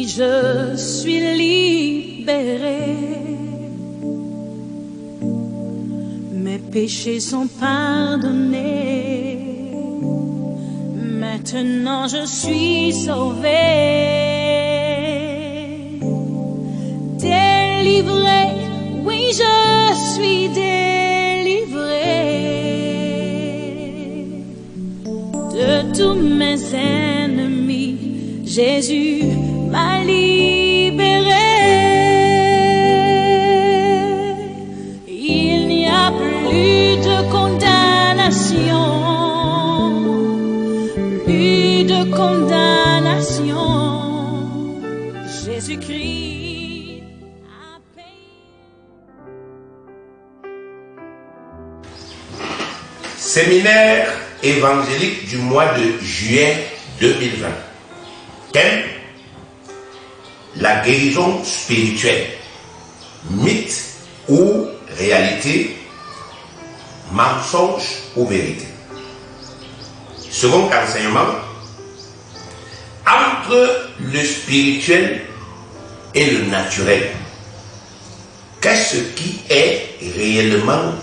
je suis libéré. Mes péchés sont pardonnés. Maintenant je suis sauvé. Délivré, oui je suis délivré de tous mes ennemis. Jésus m'a libéré. Il n'y a plus de condamnation, plus de condamnation. Jésus-Christ a payé. Séminaire évangélique du mois de juillet 2020. Thème: la guérison spirituelle. Mythe ou réalité, mensonge ou vérité. Second enseignement: entre le spirituel et le naturel, qu'est-ce qui est réellement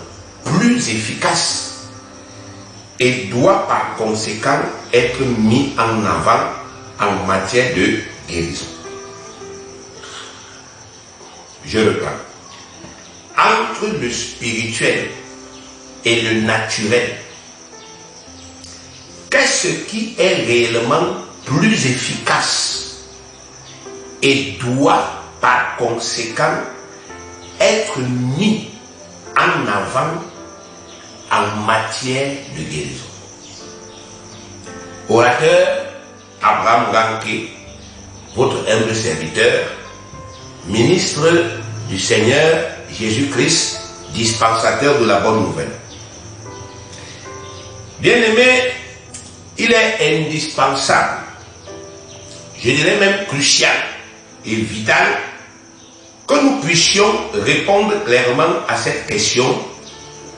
plus efficace et doit par conséquent être mis en avant en matière de guérison? Je reprends. Entre le spirituel et le naturel, qu'est-ce qui est réellement plus efficace et doit par conséquent être mis en avant en matière de guérison? Orateur Abraham Ranké, votre humble serviteur, ministre du Seigneur Jésus-Christ, dispensateur de la bonne nouvelle. Bien-aimé, il est indispensable, je dirais même crucial et vital, que nous puissions répondre clairement à cette question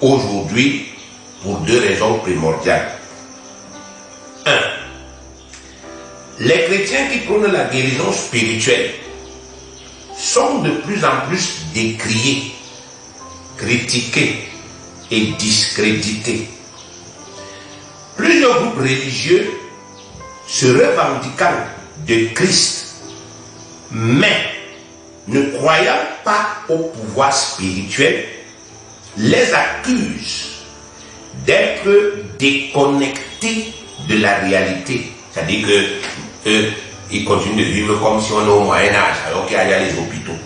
aujourd'hui pour deux raisons primordiales. 1. Les chrétiens qui prônent la guérison spirituelle sont de plus en plus décriés, critiqués et discrédités. Plusieurs groupes religieux se revendiquant de Christ, mais ne croyant pas au pouvoir spirituel, les accusent d'être déconnectés de la réalité. C'est-à-dire qu'ils continuent de vivre comme si on est au Moyen-Âge, alors qu'il y a les hôpitaux.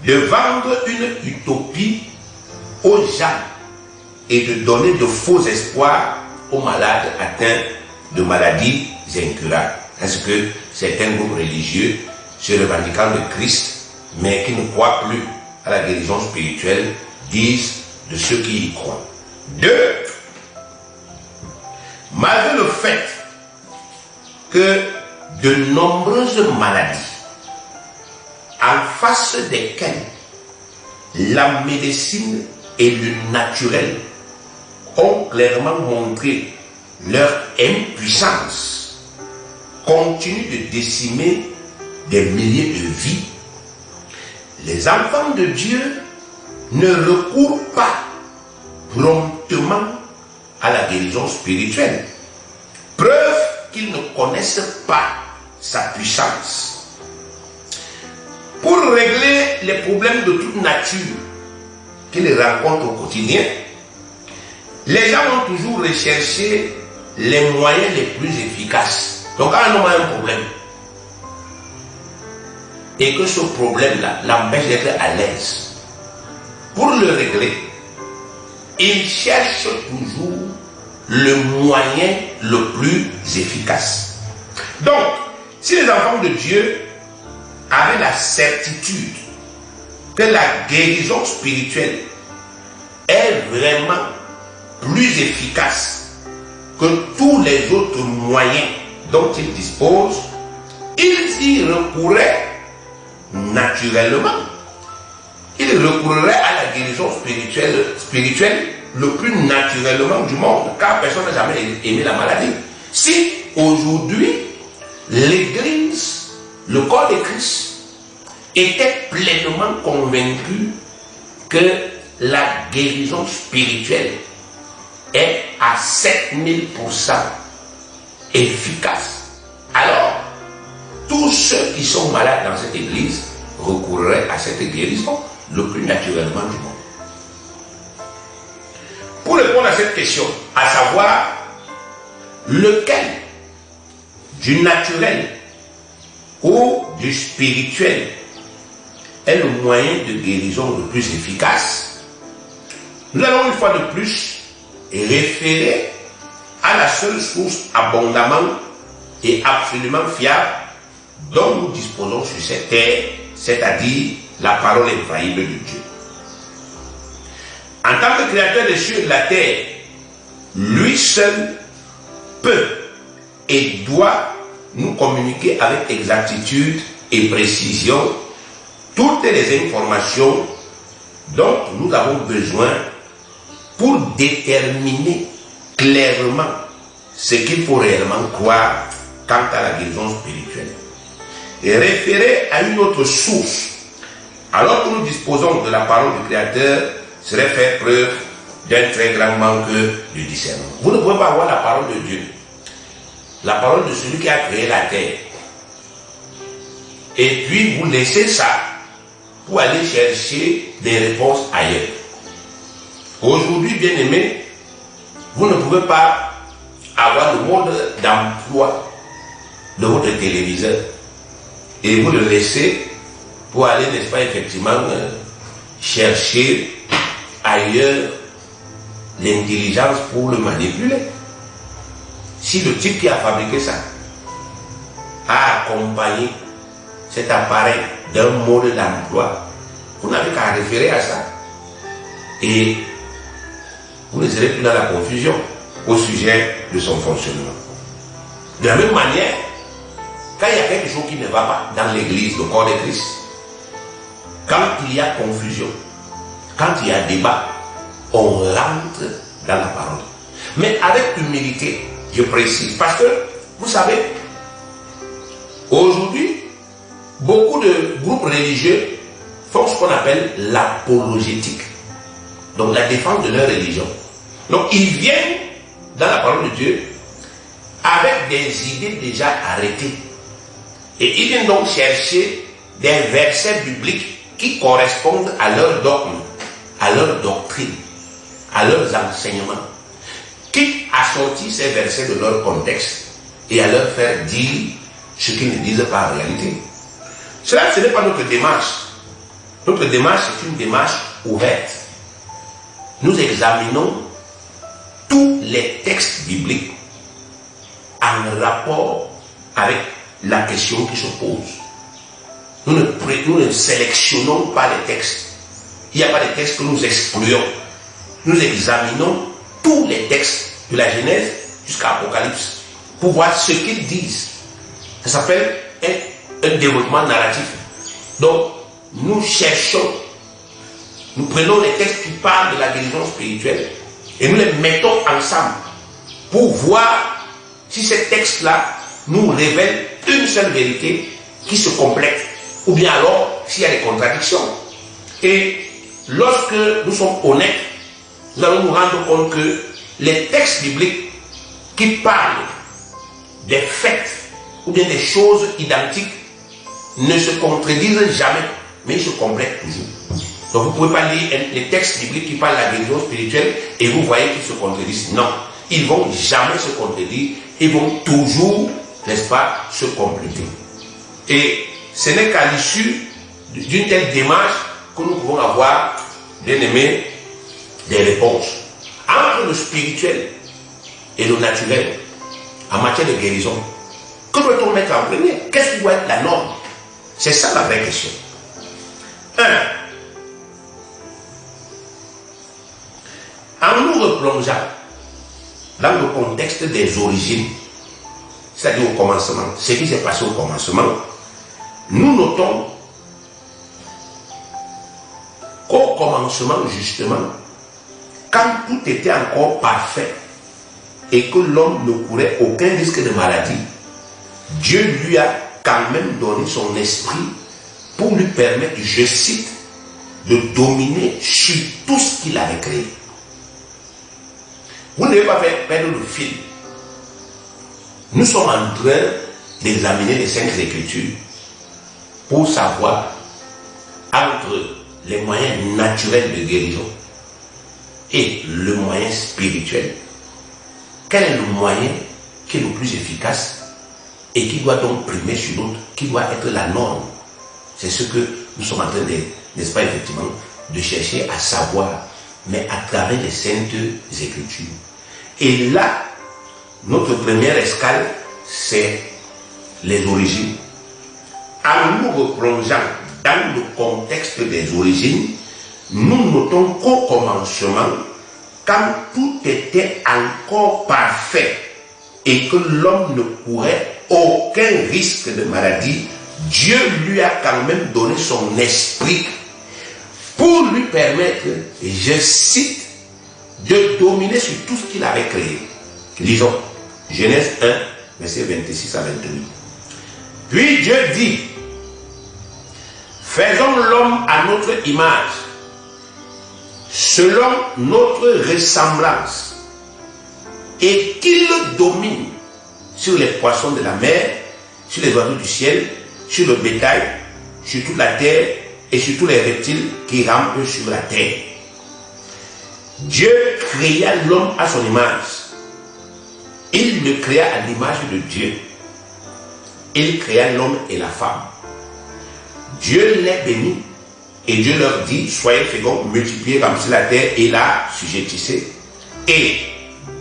De vendre une utopie aux gens et de donner de faux espoirs aux malades atteints de maladies incurables. Parce que certains groupes religieux se revendiquant de Christ, mais qui ne croient plus à la guérison spirituelle, disent de ceux qui y croient. 2. Malgré le fait que de nombreuses maladies, en face desquelles la médecine et le naturel ont clairement montré leur impuissance, continuent de décimer des milliers de vies, les enfants de Dieu ne recourent pas promptement à la guérison spirituelle. Preuve qu'ils ne connaissent pas sa puissance. Pour régler les problèmes de toute nature qu'ils rencontrent au quotidien, les gens ont toujours recherché les moyens les plus efficaces. Donc quand un homme a un problème et que ce problème-là l'empêche d'être à l'aise, pour le régler, il cherche toujours le moyen le plus efficace. Donc, si les enfants de Dieu avaient la certitude que la guérison spirituelle est vraiment plus efficace que tous les autres moyens dont ils disposent, ils y recourraient naturellement. Ils recourraient à la guérison spirituelle le plus naturellement du monde, car personne n'a jamais aimé la maladie. Si aujourd'hui l'Église le corps de Christ était pleinement convaincu que la guérison spirituelle est à 7000% efficace. Alors, tous ceux qui sont malades dans cette église recourraient à cette guérison le plus naturellement du monde. Pour répondre à cette question, à savoir lequel du naturel ou du spirituel est le moyen de guérison le plus efficace, nous allons une fois de plus référer à la seule source abondamment et absolument fiable dont nous disposons sur cette terre, c'est-à-dire la parole infaillible de Dieu. En tant que créateur des cieux et de la terre, lui seul peut et doit nous communiquer avec exactitude et précision toutes les informations dont nous avons besoin pour déterminer clairement ce qu'il faut réellement croire quant à la guérison spirituelle. Et référer à une autre source, alors que nous disposons de la parole du Créateur, serait faire preuve d'un très grand manque de discernement. Vous ne pouvez pas avoir la parole de Dieu, la parole de celui qui a créé la terre, et puis vous laissez ça pour aller chercher des réponses ailleurs. Aujourd'hui, bien aimé, vous ne pouvez pas avoir le mode d'emploi de votre téléviseur et vous le laissez pour aller, n'est-ce pas, effectivement, chercher ailleurs l'intelligence pour le manipuler. Si le type qui a fabriqué ça a accompagné cet appareil d'un mode d'emploi, vous n'avez qu'à référer à ça. Et vous ne serez plus dans la confusion au sujet de son fonctionnement. De la même manière, quand il y a quelque chose qui ne va pas dans l'église, le corps de Christ, quand il y a confusion, quand il y a débat, on rentre dans la parole. Mais avec humilité, je précise, parce que, vous savez, aujourd'hui, beaucoup de groupes religieux font ce qu'on appelle l'apologétique. Donc la défense de leur religion. Donc ils viennent dans la parole de Dieu avec des idées déjà arrêtées. Et ils viennent donc chercher des versets bibliques qui correspondent à leur dogme, à leur doctrine, à leurs enseignements. Quitte à sortir ces versets de leur contexte et à leur faire dire ce qu'ils ne disent pas en réalité. Cela, ce n'est pas notre démarche. Notre démarche, c'est une démarche ouverte. Nous examinons tous les textes bibliques en rapport avec la question qui se pose. Nous ne sélectionnons pas les textes. Il n'y a pas de textes que nous excluons. Nous examinons tous les textes de la Genèse jusqu'à l'Apocalypse pour voir ce qu'ils disent. Ça s'appelle un développement narratif. Donc, nous cherchons, nous prenons les textes qui parlent de la guérison spirituelle et nous les mettons ensemble pour voir si ces textes-là nous révèlent une seule vérité qui se complète ou bien alors s'il y a des contradictions. Et lorsque nous sommes honnêtes, nous allons nous rendre compte que les textes bibliques qui parlent des faits ou bien des choses identiques ne se contredisent jamais, mais ils se complètent toujours. Donc vous ne pouvez pas lire les textes bibliques qui parlent de la guérison spirituelle et vous voyez qu'ils se contredisent. Non, ils ne vont jamais se contredire, ils vont toujours, n'est-ce pas, se compléter. Et ce n'est qu'à l'issue d'une telle démarche que nous pouvons avoir, bien aimé, des réponses. Entre le spirituel et le naturel, en matière de guérison, que doit-on mettre en premier? Qu'est-ce qui doit être la norme? C'est ça la vraie question. 1. En nous replongeant dans le contexte des origines, c'est-à-dire au commencement, ce qui s'est passé au commencement, nous notons qu'au commencement, justement, quand tout était encore parfait et que l'homme ne courait aucun risque de maladie, Dieu lui a quand même donné son esprit pour lui permettre, je cite, de dominer sur tout ce qu'il avait créé. Vous ne devez pas faire perdre le fil. Nous sommes en train d'examiner les Saintes Écritures pour savoir entre les moyens naturels de guérison et le moyen spirituel, quel est le moyen qui est le plus efficace et qui doit donc primer sur l'autre, qui doit être la norme. C'est ce que nous sommes en train de, n'est-ce pas, effectivement, de chercher à savoir, mais à travers les Saintes Écritures. Et là, notre première escale, c'est les origines. En nous replongeant dans le contexte des origines, nous notons qu'au commencement, quand tout était encore parfait et que l'homme ne courait aucun risque de maladie, Dieu lui a quand même donné son esprit pour lui permettre, je cite, de dominer sur tout ce qu'il avait créé. Lisons Genèse 1, versets 26 à 28. Puis Dieu dit, faisons l'homme à notre image, selon notre ressemblance, et qu'il domine sur les poissons de la mer, sur les oiseaux du ciel, sur le bétail, sur toute la terre et sur tous les reptiles qui rampent sur la terre. Dieu créa l'homme à son image. Il le créa à l'image de Dieu. Il créa l'homme et la femme. Dieu les bénit et Dieu leur dit, soyez féconds, multipliez, remplissez la terre et la sujettissez. Et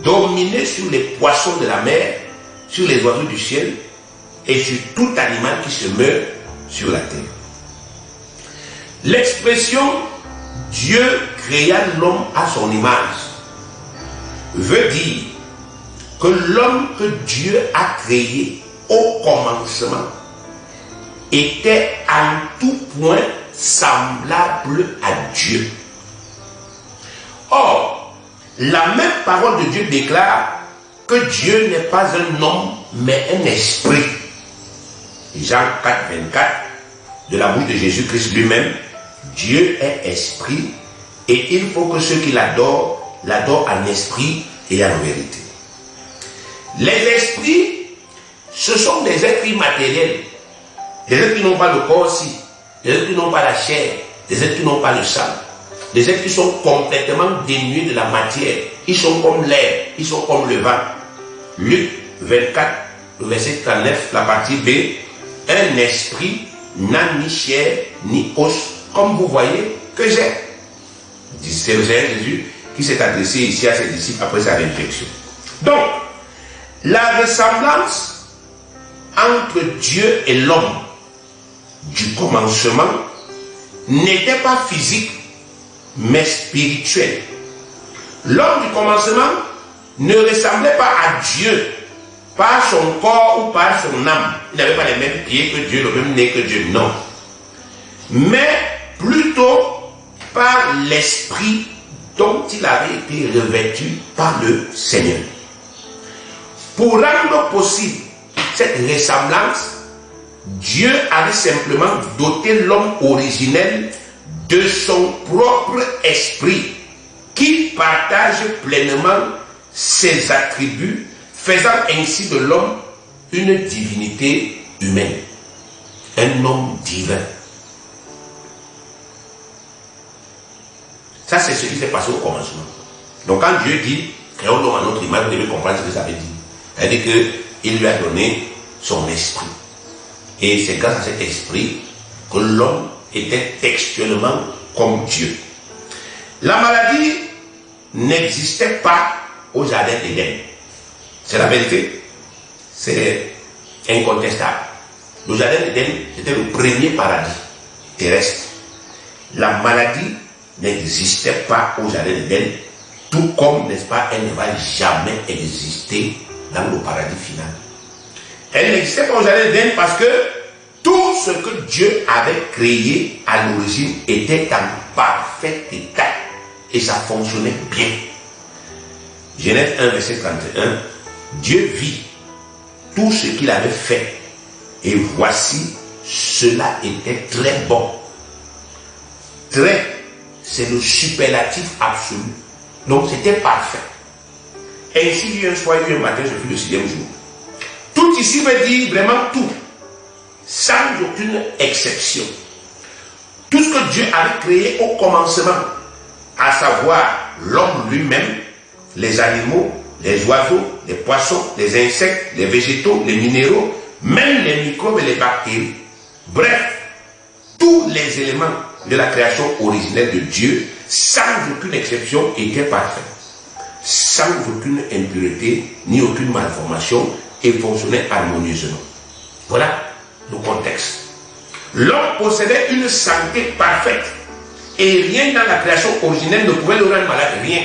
dominez sur les poissons de la mer, sur les oiseaux du ciel et sur tout animal qui se meurt sur la terre. L'expression Dieu créa l'homme à son image veut dire que l'homme que Dieu a créé au commencement était en tout point semblable à Dieu. Or, la même parole de Dieu déclare que Dieu n'est pas un homme, mais un esprit. Jean 4, 24, de la bouche de Jésus-Christ lui-même, Dieu est esprit et il faut que ceux qui l'adorent, l'adorent en esprit et en vérité. Les esprits, ce sont des êtres immatériels, des êtres qui n'ont pas le corps aussi, des êtres qui n'ont pas la chair, des êtres qui n'ont pas le sang, des êtres qui sont complètement dénués de la matière. Ils sont comme l'air, ils sont comme le vent. Luc 24, verset 39, la partie B. Un esprit n'a ni chair ni os, comme vous voyez que j'ai. C'est le Seigneur Jésus qui s'est adressé ici à ses disciples après sa réflexion. Donc, la ressemblance entre Dieu et l'homme du commencement n'était pas physique, mais spirituel. L'homme du commencement ne ressemblait pas à Dieu par son corps ou par son âme. Il n'avait pas les mêmes pieds que Dieu, le même nez que Dieu, non. Mais plutôt par l'esprit dont il avait été revêtu par le Seigneur. Pour rendre possible cette ressemblance, Dieu avait simplement doté l'homme originel de son propre esprit qui partage pleinement ses attributs, faisant ainsi de l'homme une divinité humaine, un homme divin. Ça, c'est ce qui s'est passé au commencement. Donc, quand Dieu dit, créons l'homme à notre image, vous devez comprendre ce que ça veut dire. C'est-à-dire qu'il lui a donné son esprit. Et c'est grâce à cet esprit que l'homme était textuellement comme Dieu. La maladie n'existait pas au jardin d'Éden. C'est la vérité. C'est incontestable. Le jardin d'Éden, c'était le premier paradis terrestre. La maladie n'existait pas au jardin d'Éden, tout comme, n'est-ce pas, elle ne va jamais exister dans le paradis final. Elle n'existait pas au jardin d'Éden parce que tout ce que Dieu avait créé à l'origine était en parfait état et ça fonctionnait bien. Genèse 1, verset 31, Dieu vit tout ce qu'il avait fait Et voici, cela était très bon. Très, c'est le superlatif absolu. Donc c'était parfait. Ainsi, il y a un soir, il y a un matin, je fus le 6e jour. Tout ici veut dire vraiment tout, sans aucune exception. Tout ce que Dieu avait créé au commencement, à savoir l'homme lui-même, les animaux, les oiseaux, les poissons, les insectes, les végétaux, les minéraux, même les microbes et les bactéries. Bref, tous les éléments de la création originelle de Dieu, sans aucune exception, étaient parfaits. Sans aucune impureté, ni aucune malformation, et fonctionnaient harmonieusement. Voilà le contexte. L'homme possédait une santé parfaite. Et rien dans la création originelle ne pouvait le rendre malade. Rien.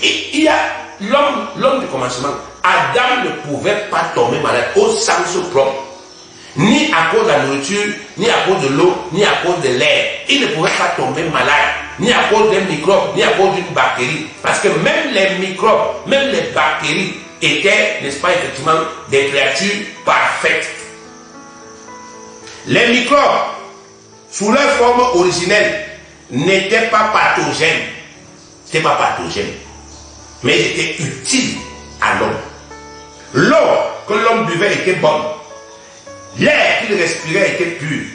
Et il y a l'homme du commencement. Adam ne pouvait pas tomber malade au sens propre. Ni à cause de la nourriture, ni à cause de l'eau, ni à cause de l'air. Il ne pouvait pas tomber malade, ni à cause d'un microbe, ni à cause d'une bactérie. Parce que même les microbes, même les bactéries étaient, n'est-ce pas, effectivement, des créatures parfaites. Les microbes, sous leur forme originelle, n'étaient pas pathogènes. C'était pas pathogène. Mais ils étaient utiles à l'homme. L'eau que l'homme buvait était bonne. L'air qu'il respirait était pur.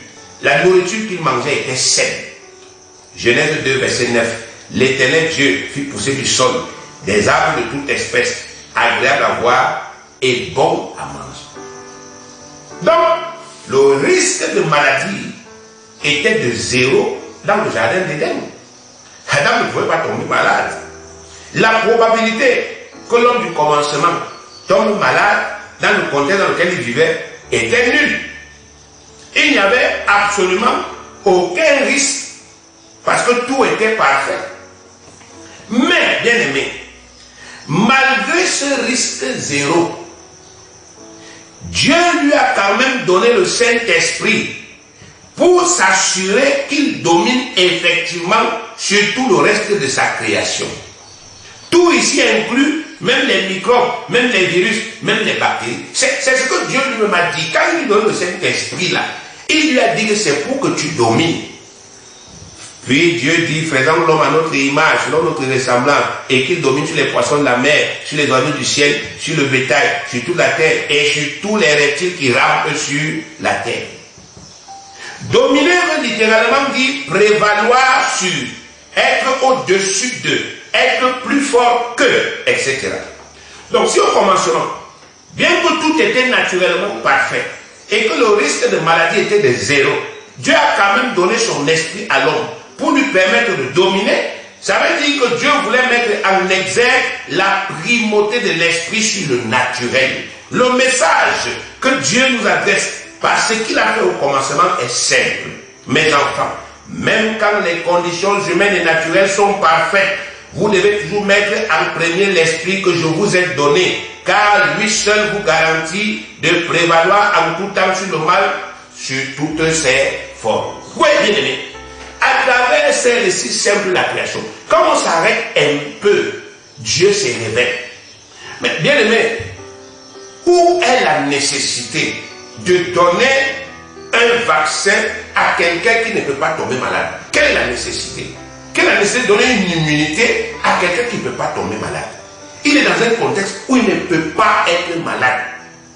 La nourriture qu'il mangeait était saine. Genèse 2, verset 9. L'Éternel Dieu fit pousser du sol des arbres de toute espèce, agréables à voir et bons à manger. Donc, le risque de maladie était de 0 dans le jardin d'Éden. Adam ne pouvait pas tomber malade. La probabilité que l'homme du commencement tombe malade dans le contexte dans lequel il vivait était nulle. Il n'y avait absolument aucun risque parce que tout était parfait. Mais, bien aimé, malgré ce risque 0, Dieu lui a quand même donné le Saint-Esprit pour s'assurer qu'il domine effectivement sur tout le reste de sa création. Tout ici inclut même les microbes, même les virus, même les bactéries. C'est ce que Dieu lui m'a dit. Quand il lui donne le Saint-Esprit là, il lui a dit que c'est pour que tu domines. Puis Dieu dit, faisons l'homme à notre image, selon notre ressemblance, et qu'il domine sur les poissons de la mer, sur les oiseaux du ciel, sur le bétail, sur toute la terre, et sur tous les reptiles qui rampent sur la terre. Dominer veut littéralement dire prévaloir sur, être au-dessus d'eux, être plus fort qu'eux, etc. Donc si au commencement, bien que tout était naturellement parfait, et que le risque de maladie était de 0, Dieu a quand même donné son esprit à l'homme pour lui permettre de dominer. Ça veut dire que Dieu voulait mettre en exergue la primauté de l'esprit sur le naturel. Le message que Dieu nous adresse par ce qu'il a fait au commencement est simple. Mes enfants, même quand les conditions humaines et naturelles sont parfaites, vous devez toujours mettre en premier l'esprit que je vous ai donné, car lui seul vous garantit de prévaloir en tout temps sur le mal, sur toutes ses formes. Oui, bien aimé, à travers ces récits simples de la création, quand on s'arrête un peu, Dieu se révèle. Mais bien aimé, où est la nécessité de donner un vaccin à quelqu'un qui ne peut pas tomber malade? Quelle est la nécessité? Quelle est la nécessité de donner une immunité à quelqu'un qui ne peut pas tomber malade? Il est dans un contexte où il ne peut pas être malade.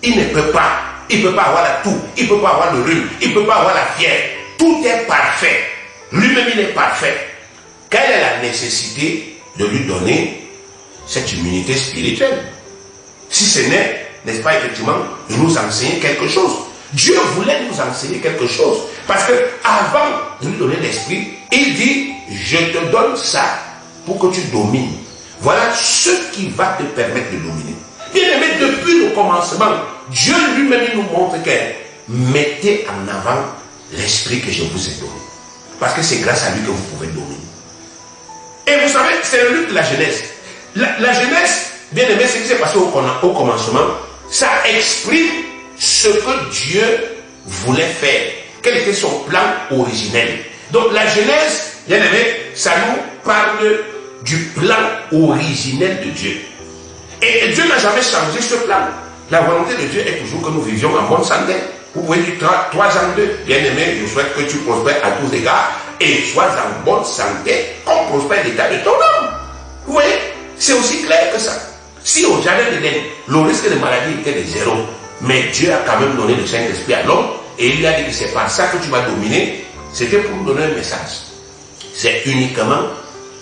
Il ne peut pas. Il ne peut pas avoir la toux. Il ne peut pas avoir le rhume. Il ne peut pas avoir la fièvre. Tout est parfait. Lui-même, il est parfait. Quelle est la nécessité de lui donner cette immunité spirituelle? Si ce n'est, n'est-ce pas, effectivement, de nous enseigner quelque chose. Dieu voulait nous enseigner quelque chose. Parce que avant de lui donner l'esprit, il dit, je te donne ça pour que tu domines. Voilà ce qui va te permettre de dominer. Bien aimé, depuis le commencement, Dieu lui-même nous montre que mettez en avant l'esprit que je vous ai donné. Parce que c'est grâce à lui que vous pouvez dominer. Et vous savez, c'est le but de la Genèse. La Genèse, bien aimé, ce qui s'est passé au commencement, ça exprime ce que Dieu voulait faire. Quel était son plan originel. Donc la Genèse, bien aimé, ça nous parle du plan originel de Dieu. Et Dieu n'a jamais changé ce plan. La volonté de Dieu est toujours que nous vivions en bonne santé. Vous pouvez dire 3 ans 2. Bien-aimé, je souhaite que tu prospères à tous égards et sois en bonne santé comme prospère l'état de ton âme. Vous voyez, c'est aussi clair que ça. Si au jardin d'Éden, le risque de maladie était de 0, mais Dieu a quand même donné le Saint-Esprit à l'homme et il lui a dit que c'est par ça que tu vas dominer, c'était pour nous donner un message. C'est uniquement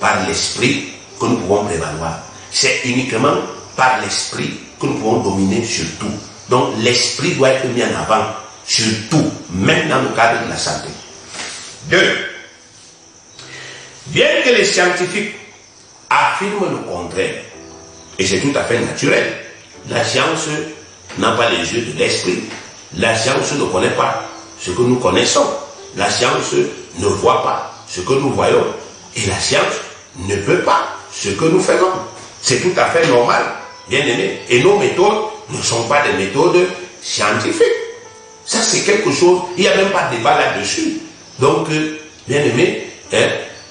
par l'Esprit que nous pouvons prévaloir. C'est uniquement par l'Esprit que nous pouvons dominer sur tout. Donc l'Esprit doit être mis en avant sur tout, même dans le cadre de la santé. 2. Bien que les scientifiques affirment le contraire, et c'est tout à fait naturel, la science n'a pas les yeux de l'esprit. La science ne connaît pas ce que nous connaissons. La science ne voit pas ce que nous voyons. Et la science ne peut pas ce que nous faisons. C'est tout à fait normal, bien aimé. Et nos méthodes ne sont pas des méthodes scientifiques. Ça, c'est quelque chose, il n'y a même pas de débat là-dessus. Donc, bien aimé,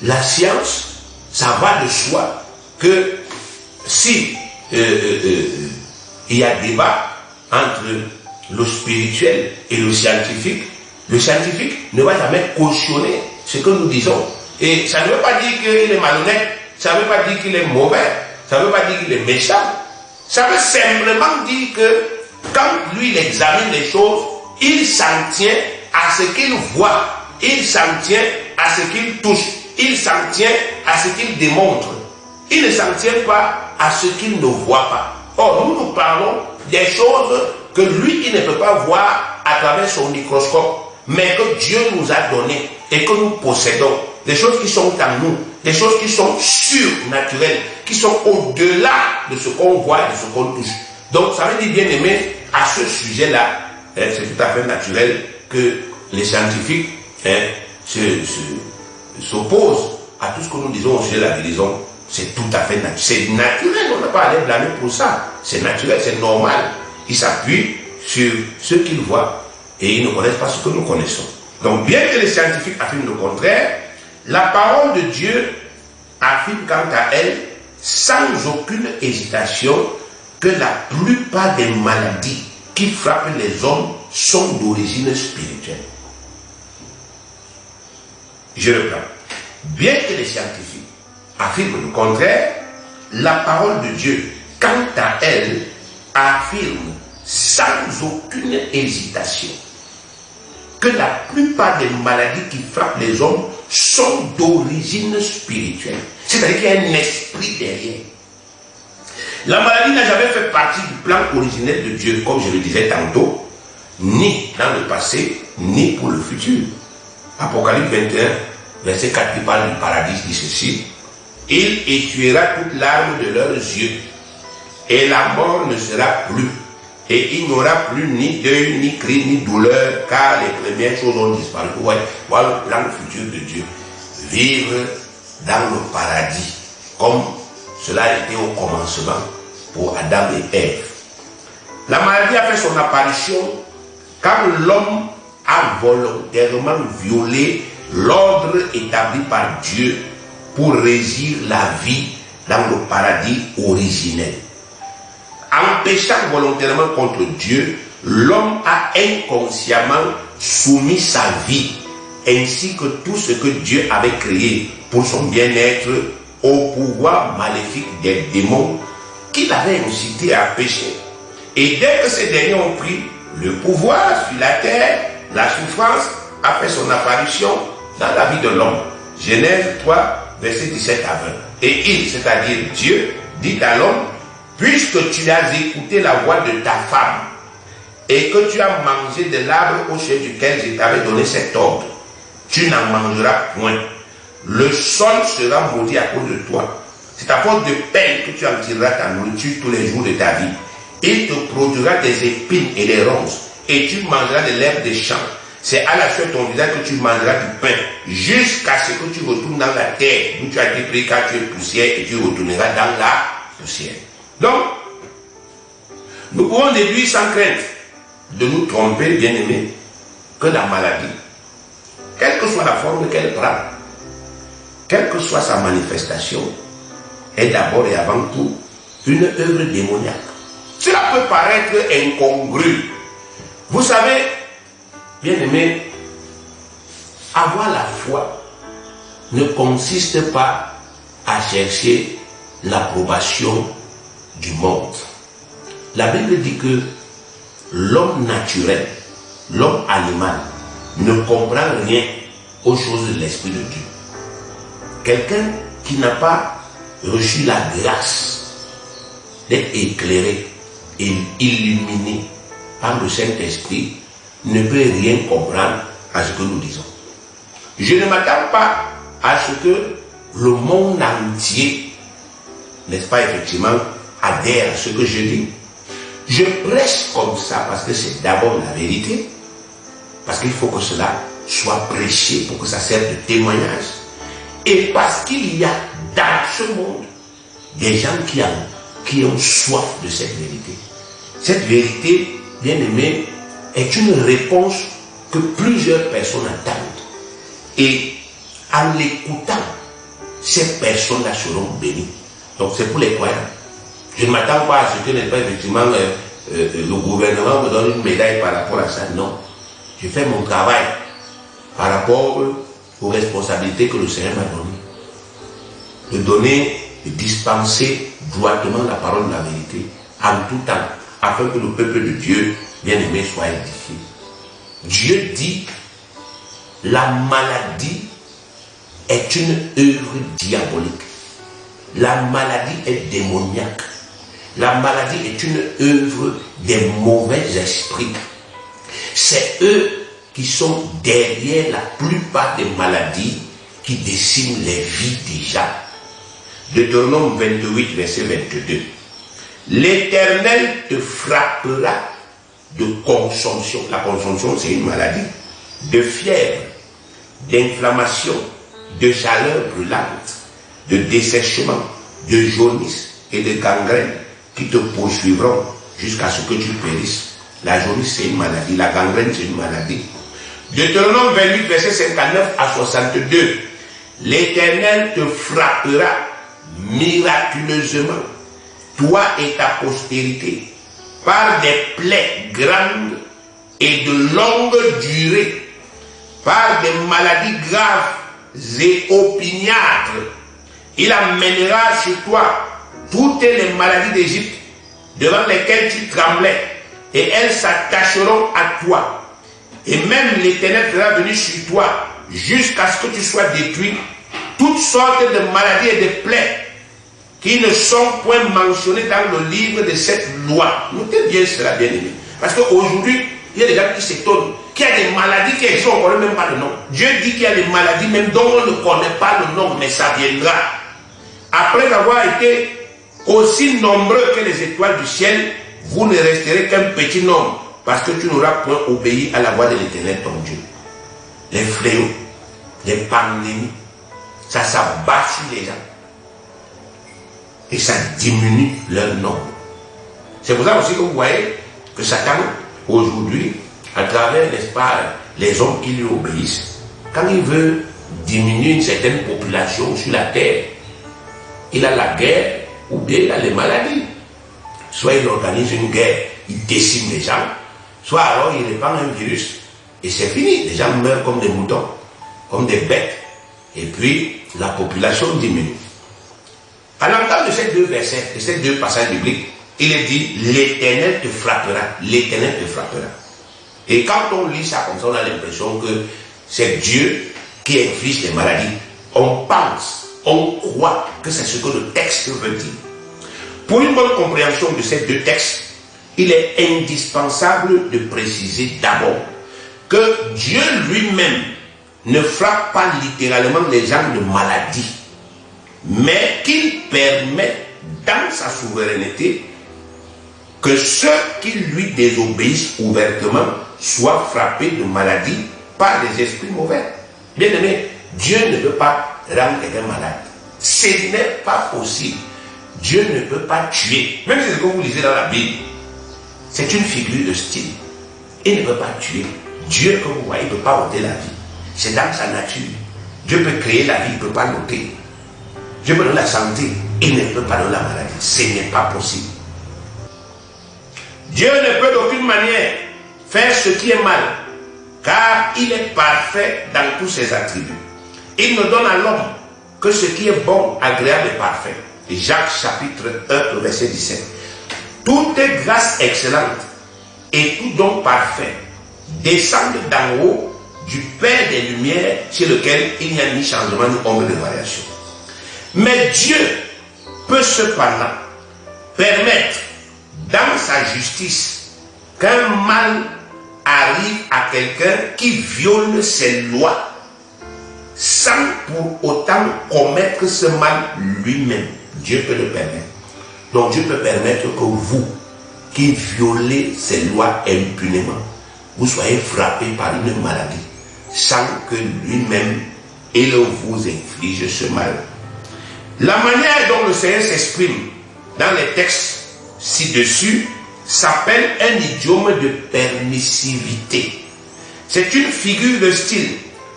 la science, ça va de soi que si il y a débat entre le spirituel et le scientifique ne va jamais cautionner ce que nous disons. Et ça ne veut pas dire qu'il est malhonnête, ça ne veut pas dire qu'il est mauvais, ça ne veut pas dire qu'il est méchant. Ça veut simplement dire que quand lui il examine les choses, il s'en tient à ce qu'il voit, il s'en tient à ce qu'il touche, il s'en tient à ce qu'il démontre. Il ne s'en tient pas à ce qu'il ne voit pas. Or, nous parlons des choses que lui, il ne peut pas voir à travers son microscope, mais que Dieu nous a données et que nous possédons. Des choses qui sont en nous, des choses qui sont surnaturelles, qui sont au-delà de ce qu'on voit et de ce qu'on touche. Donc, ça veut dire, bien aimé, à ce sujet-là, c'est tout à fait naturel que les scientifiques s'opposent à tout ce que nous disons au sujet de la guérison. C'est tout à fait naturel. C'est naturel, on n'a pas à les blâmer pour ça. C'est naturel, c'est normal. Ils s'appuient sur ce qu'ils voient et ils ne connaissent pas ce que nous connaissons. Donc, bien que les scientifiques affirment le contraire, la parole de Dieu affirme quant à elle, sans aucune hésitation, que la plupart des maladies qui frappent les hommes sont d'origine spirituelle. Je reprends. Bien que les scientifiques affirment le contraire, la parole de Dieu, quant à elle, affirme sans aucune hésitation que la plupart des maladies qui frappent les hommes sont d'origine spirituelle. C'est-à-dire qu'il y a un esprit derrière. La maladie n'a jamais fait partie du plan originel de Dieu, comme je le disais tantôt, ni dans le passé, ni pour le futur. Apocalypse 21, verset 4 qui parle du paradis, dit ceci: il essuiera toute larme de leurs yeux, et la mort ne sera plus, et il n'y aura plus ni deuil, ni cri, ni douleur, car les premières choses ont disparu. Voilà le plan futur de Dieu. Vivre dans le paradis, comme cela était au commencement pour Adam et Ève. La maladie a fait son apparition quand l'homme a volontairement violé l'ordre établi par Dieu pour régir la vie dans le paradis originel. En péchant volontairement contre Dieu, l'homme a inconsciemment soumis sa vie, ainsi que tout ce que Dieu avait créé pour son bien-être, au pouvoir maléfique des démons qui l'avaient incité à pécher. Et dès que ces derniers ont pris le pouvoir sur la terre, la souffrance a fait son apparition dans la vie de l'homme. Genèse 3, verset 17 à 20. Et il, c'est-à-dire Dieu, dit à l'homme: puisque tu as écouté la voix de ta femme et que tu as mangé de l'arbre au sujet duquel je t'avais donné cet ordre, tu n'en mangeras point. Le sol sera maudit à cause de toi. C'est à cause de peine que tu en tireras ta nourriture tous les jours de ta vie. Il te produira des épines et des ronces, et tu mangeras de l'herbe des champs. C'est à la suite de ton visage que tu mangeras du pain, jusqu'à ce que tu retournes dans la terre, d'où tu as été pris, car tu es poussière, et tu retourneras dans la poussière. Donc, nous pouvons déduire sans crainte de nous tromper, bien-aimés, que la maladie, quelle que soit la forme qu'elle prend, quelle que soit sa manifestation, est d'abord et avant tout une œuvre démoniaque. Cela peut paraître incongru. Vous savez, Bien-aimé, avoir la foi ne consiste pas à chercher l'approbation du monde. La Bible dit que l'homme naturel, l'homme animal, ne comprend rien aux choses de l'Esprit de Dieu. Quelqu'un qui n'a pas reçu la grâce d'être éclairé et illuminé par le Saint-Esprit ne peut rien comprendre à ce que nous disons. Je ne m'attends pas à ce que le monde entier, n'est-ce pas, effectivement, adhère à ce que je dis. Je prêche comme ça parce que c'est d'abord la vérité, parce qu'il faut que cela soit prêché pour que ça serve de témoignage, et parce qu'il y a dans ce monde des gens qui ont soif de cette vérité. Cette vérité, bien aimée, est une réponse que plusieurs personnes attendent. Et en l'écoutant, ces personnes-là seront bénies. Donc c'est pour les croyants. Je ne m'attends pas à ce que, n'est pas effectivement, le gouvernement me donne une médaille par rapport à ça. Non. Je fais mon travail par rapport aux responsabilités que le Seigneur m'a données. De donner, de dispenser droitement la parole de la vérité en tout temps, afin que le peuple de Dieu, bien aimé, soit édifié. Dieu dit, la maladie est une œuvre diabolique. La maladie est démoniaque. La maladie est une œuvre des mauvais esprits. C'est eux qui sont derrière la plupart des maladies qui déciment les vies des gens. Deutéronome 28, verset 22. L'Éternel te frappera de consomption. La consomption, c'est une maladie. De fièvre, d'inflammation, de chaleur brûlante, de dessèchement, de jaunisse et de gangrène qui te poursuivront jusqu'à ce que tu périsses. La jaunisse, c'est une maladie. La gangrène, c'est une maladie. Deutéronome 28, verset 59 à 62. L'Éternel te frappera miraculeusement, toi et ta postérité, par des plaies grandes et de longue durée, par des maladies graves et opiniâtres. Il amènera sur toi toutes les maladies d'Égypte devant lesquelles tu tremblais, et elles s'attacheront à toi. Et même l'Éternel fera venir sur toi jusqu'à ce que tu sois détruit toutes sortes de maladies et de plaies qui ne sont point mentionnées dans le livre de cette loi. Notez bien cela, bien aimé. Parce qu'aujourd'hui, il y a des gens qui s'étonnent qu'il y a des maladies qui existent, on ne connaît même pas le nom. Dieu dit qu'il y a des maladies même dont on ne connaît pas le nom, mais ça viendra. Après avoir été aussi nombreux que les étoiles du ciel, vous ne resterez qu'un petit nombre, parce que tu n'auras point obéi à la voix de l'Éternel ton Dieu. Les fléaux, les pandémies, ça s'abat sur les gens. Et ça diminue leur nombre. C'est pour ça aussi que vous voyez que Satan, aujourd'hui, à travers, n'est-ce pas, les hommes qui lui obéissent, quand il veut diminuer une certaine population sur la terre, il a la guerre ou bien il a les maladies. Soit il organise une guerre, il décime les gens, soit alors il répand un virus et c'est fini. Les gens meurent comme des moutons, comme des bêtes, et puis la population diminue. À l'entente de ces deux versets, de ces deux passages bibliques, il est dit, l'Éternel te frappera, l'Éternel te frappera. Et quand on lit ça comme ça, on a l'impression que c'est Dieu qui inflige les maladies. On pense, on croit que c'est ce que le texte veut dire. Pour une bonne compréhension de ces deux textes, il est indispensable de préciser d'abord que Dieu lui-même ne frappe pas littéralement les gens de maladie, mais qu'il permet dans sa souveraineté que ceux qui lui désobéissent ouvertement soient frappés de maladie par des esprits mauvais. Bien aimé, Dieu ne peut pas rendre quelqu'un malade. Ce n'est pas possible. Dieu ne peut pas tuer. Même si c'est ce que vous lisez dans la Bible, c'est une figure de style. Il ne peut pas tuer. Dieu, comme vous voyez, il ne peut pas ôter la vie. C'est dans sa nature. Dieu peut créer la vie, il ne peut pas l'ôter. Dieu peut donner la santé, il ne peut pas donner la maladie. Ce n'est pas possible. Dieu ne peut d'aucune manière faire ce qui est mal car il est parfait dans tous ses attributs. Il ne donne à l'homme que ce qui est bon, agréable et parfait. Jacques chapitre 1, verset 17. Toute grâce excellente et tout don parfait descendent d'en haut du Père des Lumières, chez lequel il n'y a ni changement ni ombre de variation. Mais Dieu peut cependant permettre dans sa justice qu'un mal arrive à quelqu'un qui viole ses lois sans pour autant commettre ce mal lui-même. Dieu peut le permettre. Donc Dieu peut permettre que vous, qui violez ses lois impunément, vous soyez frappé par une maladie sans que lui-même il vous inflige ce mal. La manière dont le Seigneur s'exprime dans les textes ci-dessus s'appelle un idiome de permissivité. C'est une figure de style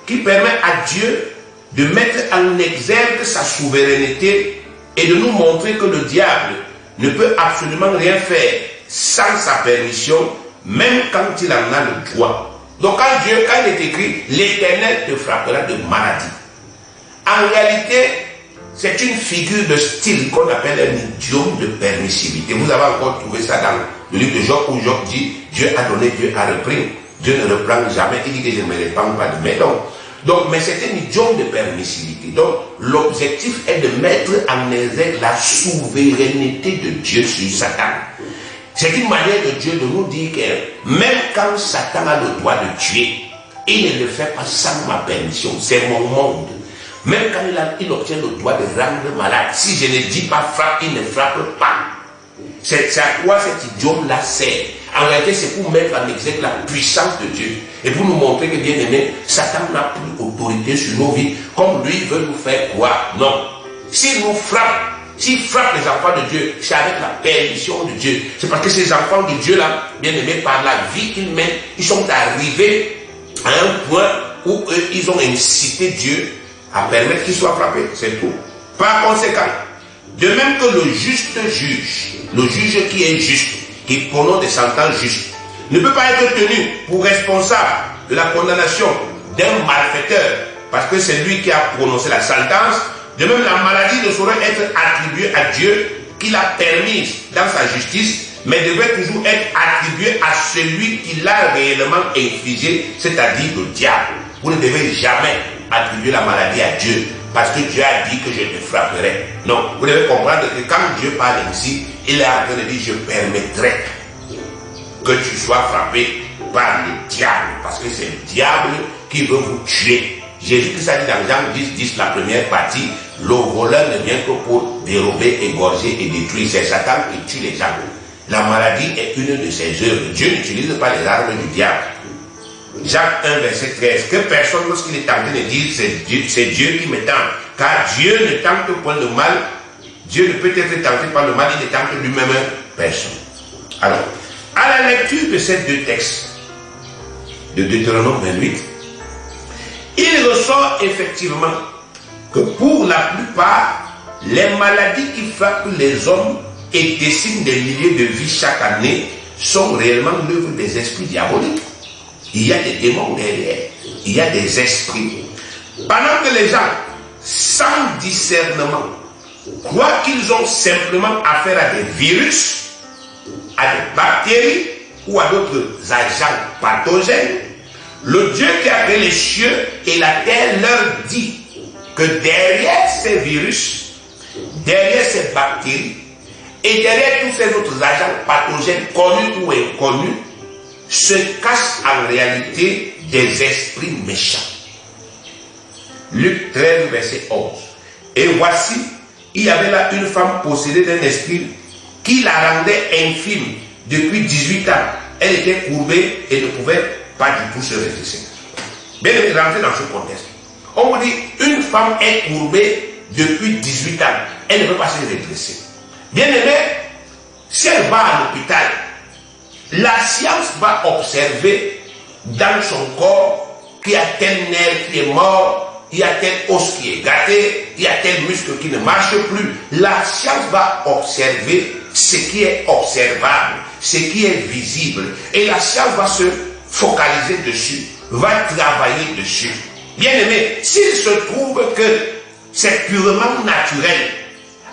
qui permet à Dieu de mettre en exergue sa souveraineté et de nous montrer que le diable ne peut absolument rien faire sans sa permission, même quand il en a le droit. Donc quand il est écrit « l'Éternel te frappera de maladie », en réalité, c'est une figure de style qu'on appelle un idiome de permissivité. Vous avez encore trouvé ça dans le livre de Job où Job dit « Dieu a donné, Dieu a repris ». Dieu ne reprend jamais, il dit que je ne me répands pas de mes dons. Donc, mais c'est un idiome de permissivité. Donc, l'objectif est de mettre en exergue la souveraineté de Dieu sur Satan. C'est une manière de Dieu de nous dire que même quand Satan a le droit de tuer, il ne le fait pas sans ma permission. C'est mon monde. Même quand il obtient le droit de rendre malade, si je ne dis pas frappe, il ne frappe pas. C'est à quoi cet idiome-là sert. En réalité, c'est pour mettre en exergue la puissance de Dieu et pour nous montrer que, bien aimé, Satan n'a plus autorité sur nos vies comme lui veut nous faire croire. Non. S'il nous frappe, s'il frappe les enfants de Dieu, c'est avec la permission de Dieu. C'est parce que ces enfants de Dieu-là, bien aimés, par la vie qu'ils mènent, ils sont arrivés à un point où eux, ils ont incité Dieu à permettre qu'ils soient frappés. C'est tout. Par conséquent, de même que le juste juge, le juge qui est juste, qui prononce des sentences justes, ne peut pas être tenu pour responsable de la condamnation d'un malfaiteur, parce que c'est lui qui a prononcé la sentence. De même, la maladie ne saurait être attribuée à Dieu qui l'a permise dans sa justice, mais devrait toujours être attribuée à celui qui l'a réellement infligée, c'est-à-dire le diable. Vous ne devez jamais attribuer la maladie à Dieu, parce que Dieu a dit que je te frapperai. Non, vous devez comprendre que quand Dieu parle ici, il est en train de dire je permettrai que tu sois frappé par le diable, parce que c'est le diable qui veut vous tuer. Jésus-Christ a dit dans Jean 10, la première partie, le voleur ne vient que pour dérober, égorger et détruire. C'est Satan qui tue les gens. La maladie est une de ses œuvres. Dieu n'utilise pas les armes du diable. Jacques 1, verset 13, que personne, lorsqu'il est tenté, ne dise c'est Dieu qui me tente, car Dieu ne tente point le mal. Dieu ne peut être tenté par le mal, il ne tente lui-même personne. Alors, à la lecture de ces deux textes, de Deutéronome 28, il ressort effectivement que pour la plupart, les maladies qui frappent les hommes et déciment des milliers de vies chaque année sont réellement l'œuvre des esprits diaboliques. Il y a des démons derrière, il y a des esprits. Pendant que les gens, sans discernement, croient qu'ils ont simplement affaire à des virus, à des bactéries ou à d'autres agents pathogènes, le Dieu qui a créé les cieux et la terre leur dit que derrière ces virus, derrière ces bactéries et derrière tous ces autres agents pathogènes connus ou inconnus, se cachent en réalité des esprits méchants. Luc 13, verset 11. Et voici, il y avait là une femme possédée d'un esprit qui la rendait infime depuis 18 ans. Elle était courbée et ne pouvait pas du tout se redresser. Bien aimé, rentrez dans ce contexte. On vous dit, une femme est courbée depuis 18 ans. Elle ne peut pas se redresser. Bien aimé, si elle va à l'hôpital, la science va observer dans son corps qu'il y a tel nerf qui est mort, il y a tel os qui est gâté, il y a tel muscle qui ne marche plus. La science va observer ce qui est observable, ce qui est visible. Et la science va se focaliser dessus, va travailler dessus. Bien aimé, s'il se trouve que c'est purement naturel,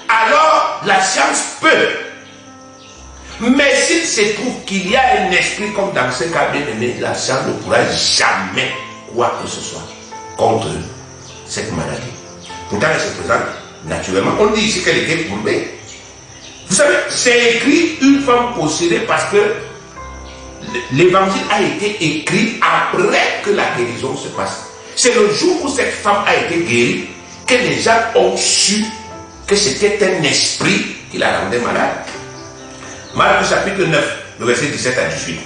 alors la science peut. Mais s'il se trouve qu'il y a un esprit comme dans ce cas, bien aimé, la science ne pourra jamais quoi que ce soit contre cette maladie. Pourtant, elle se présente naturellement. On dit ici qu'elle était courbée. Vous savez, c'est écrit une femme possédée parce que l'évangile a été écrit après que la guérison se passe. C'est le jour où cette femme a été guérie que les gens ont su que c'était un esprit qui la rendait malade. Marc chapitre 9, le verset 17 à 18.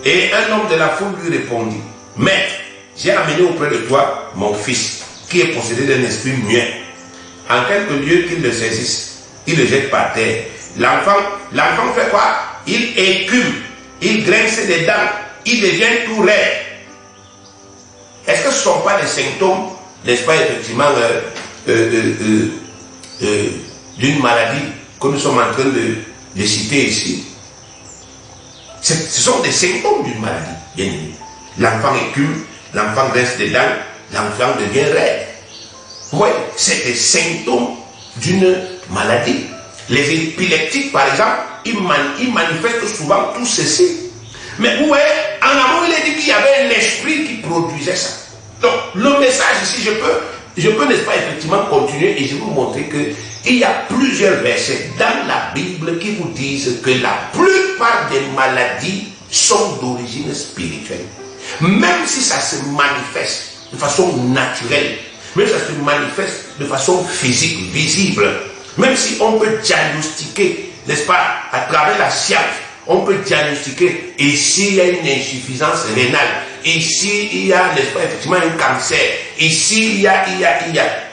Et un homme de la foule lui répondit, Maître, j'ai amené auprès de toi mon fils, qui est possédé d'un esprit muet. En quelque lieu qu'il le saisisse, il le jette par terre. L'enfant fait quoi? Il écume, il grince des dents, il devient tout raide. Est-ce que ce ne sont pas les symptômes, n'est-ce pas, effectivement, d'une maladie que nous sommes en train de citer ici? Ce sont des symptômes d'une maladie, bien aimé. L'enfant écume, l'enfant grince des dents, l'enfant devient raide. Oui, c'est des symptômes d'une maladie. Les épileptiques, par exemple, ils manifestent souvent tout ceci. Mais vous voyez, en amont, il est dit qu'il y avait un esprit qui produisait ça. Donc, le message ici, je peux, n'est-ce pas, effectivement continuer et je vais vous montrer qu'il y a plusieurs versets dans la Bible qui vous disent que la plupart des maladies sont d'origine spirituelle. Même si ça se manifeste de façon naturelle, même si ça se manifeste de façon physique, visible, même si on peut diagnostiquer, n'est-ce pas, à travers la science, on peut diagnostiquer ici il y a une insuffisance rénale, ici il y a, n'est-ce pas, effectivement un cancer, ici il y a,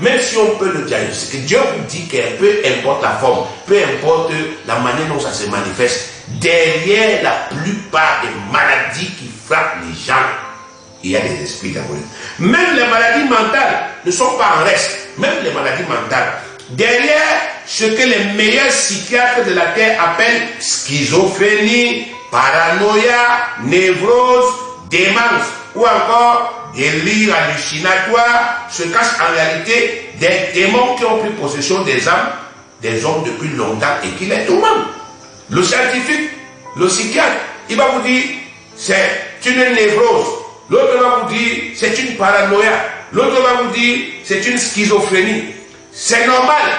même si on peut le diagnostiquer, Dieu vous dit que peu importe la forme, peu importe la manière dont ça se manifeste, derrière la plupart des maladies qui frappent les gens, il y a des esprits diaboliques. Même les maladies mentales ne sont pas en reste, même les maladies mentales. Derrière ce que les meilleurs psychiatres de la terre appellent schizophrénie, paranoïa, névrose, démence ou encore délire hallucinatoire, se cachent en réalité des démons qui ont pris possession des âmes des hommes depuis longtemps et qui les tourmentent. Le scientifique, le psychiatre, il va vous dire c'est une névrose. L'autre va vous dire c'est une paranoïa. L'autre va vous dire c'est une schizophrénie. C'est normal.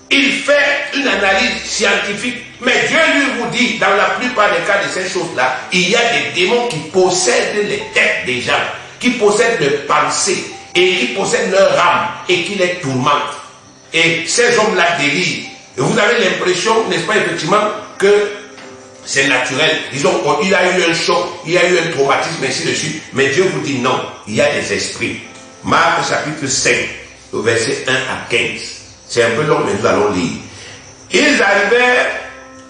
Il fait une analyse scientifique. Mais Dieu lui vous dit, dans la plupart des cas de ces choses-là, il y a des démons qui possèdent les têtes des gens, qui possèdent leurs pensées, et qui possèdent leur âme, et qui les tourmentent. Et ces hommes-là délirent. Et vous avez l'impression, n'est-ce pas, effectivement, que c'est naturel. Disons, il y a eu un choc, il y a eu un traumatisme, ainsi de suite. Mais Dieu vous dit non, il y a des esprits. Marc chapitre 5. Au verset 1 à 15. C'est un peu long, mais nous allons lire. Ils arrivèrent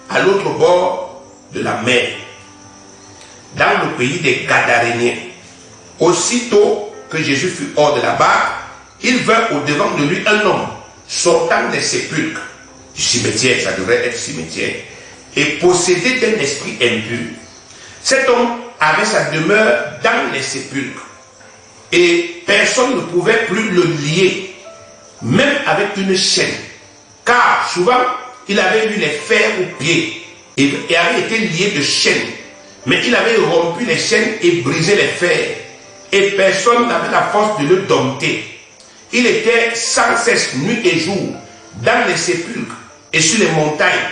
à l'autre bord de la mer, dans le pays des Gadaréniens. Aussitôt que Jésus fut hors de la barque, il vint au-devant de lui un homme sortant des sépulcres, du cimetière, ça devrait être cimetière, et possédé d'un esprit impur. Cet homme avait sa demeure dans les sépulcres, et personne ne pouvait plus le lier, même avec une chaîne, car souvent il avait eu les fers aux pieds et avait été lié de chaînes, mais il avait rompu les chaînes et brisé les fers, et personne n'avait la force de le dompter. Il était sans cesse nuit et jour dans les sépulcres et sur les montagnes,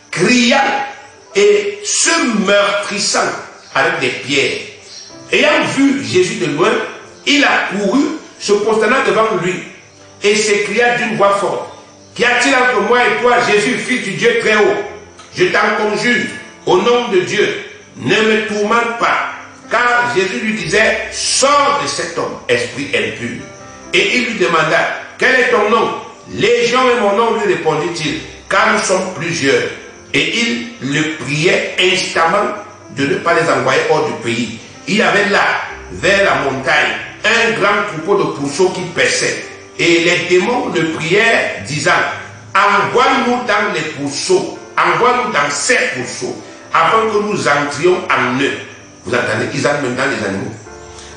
criant et se meurtrissant avec des pierres. Ayant vu Jésus de loin, il a couru, se prosternant devant lui, et s'écria d'une voix forte, qu'y a-t-il entre moi et toi, Jésus, fils du Dieu très haut? Je t'en conjure, au nom de Dieu, ne me tourmente pas. Car Jésus lui disait, sors de cet homme, esprit impur. Et il lui demanda, quel est ton nom? Légion est mon nom, lui répondit-il, car nous sommes plusieurs. Et il le priait instamment de ne pas les envoyer hors du pays. Il y avait là, vers la montagne, un grand troupeau de pourceaux qui paissaient. Et les démons le prièrent, disant, envoie-nous dans les pourceaux, envoie-nous dans ces pourceaux, afin que nous entrions en eux. Vous entendez? Ils entrent même dans les animaux.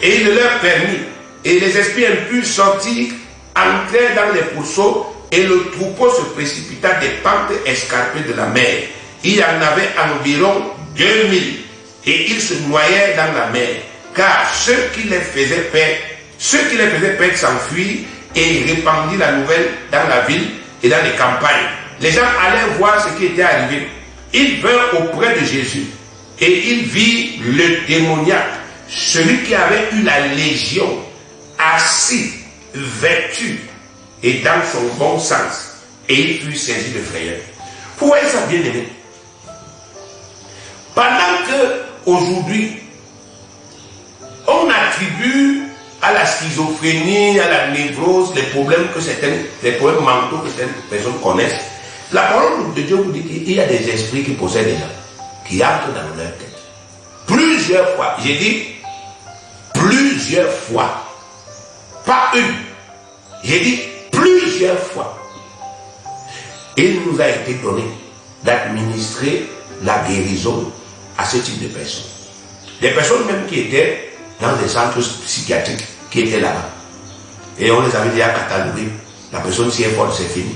Et il leur permit, et les esprits impurs sortirent, entrèrent dans les pourceaux, et le troupeau se précipita des pentes escarpées de la mer. Il y en avait environ 2000, et ils se noyèrent dans la mer, car ceux qui les faisaient perdre s'enfuirent, et ils répandirent la nouvelle dans la ville et dans les campagnes. Les gens allaient voir ce qui était arrivé. Ils vinrent auprès de Jésus, et ils virent le démoniaque, celui qui avait eu la légion, assis, vêtu, et dans son bon sens, et il fut saisi de frayeur. Vous voyez ça, bien aimé? Pendant que aujourd'hui, on attribue à la schizophrénie, à la névrose, les problèmes mentaux que certaines personnes connaissent, la parole de Dieu vous dit qu'il y a des esprits qui possèdent des gens, qui entrent dans leur tête. Plusieurs fois, j'ai dit plusieurs fois, pas une, j'ai dit plusieurs fois. Il nous a été donné d'administrer la guérison à ce type de personnes. Des personnes même qui étaient dans des centres psychiatriques, qui étaient là-bas. Et on les avait déjà catalogués. La personne si est forte, c'est fini.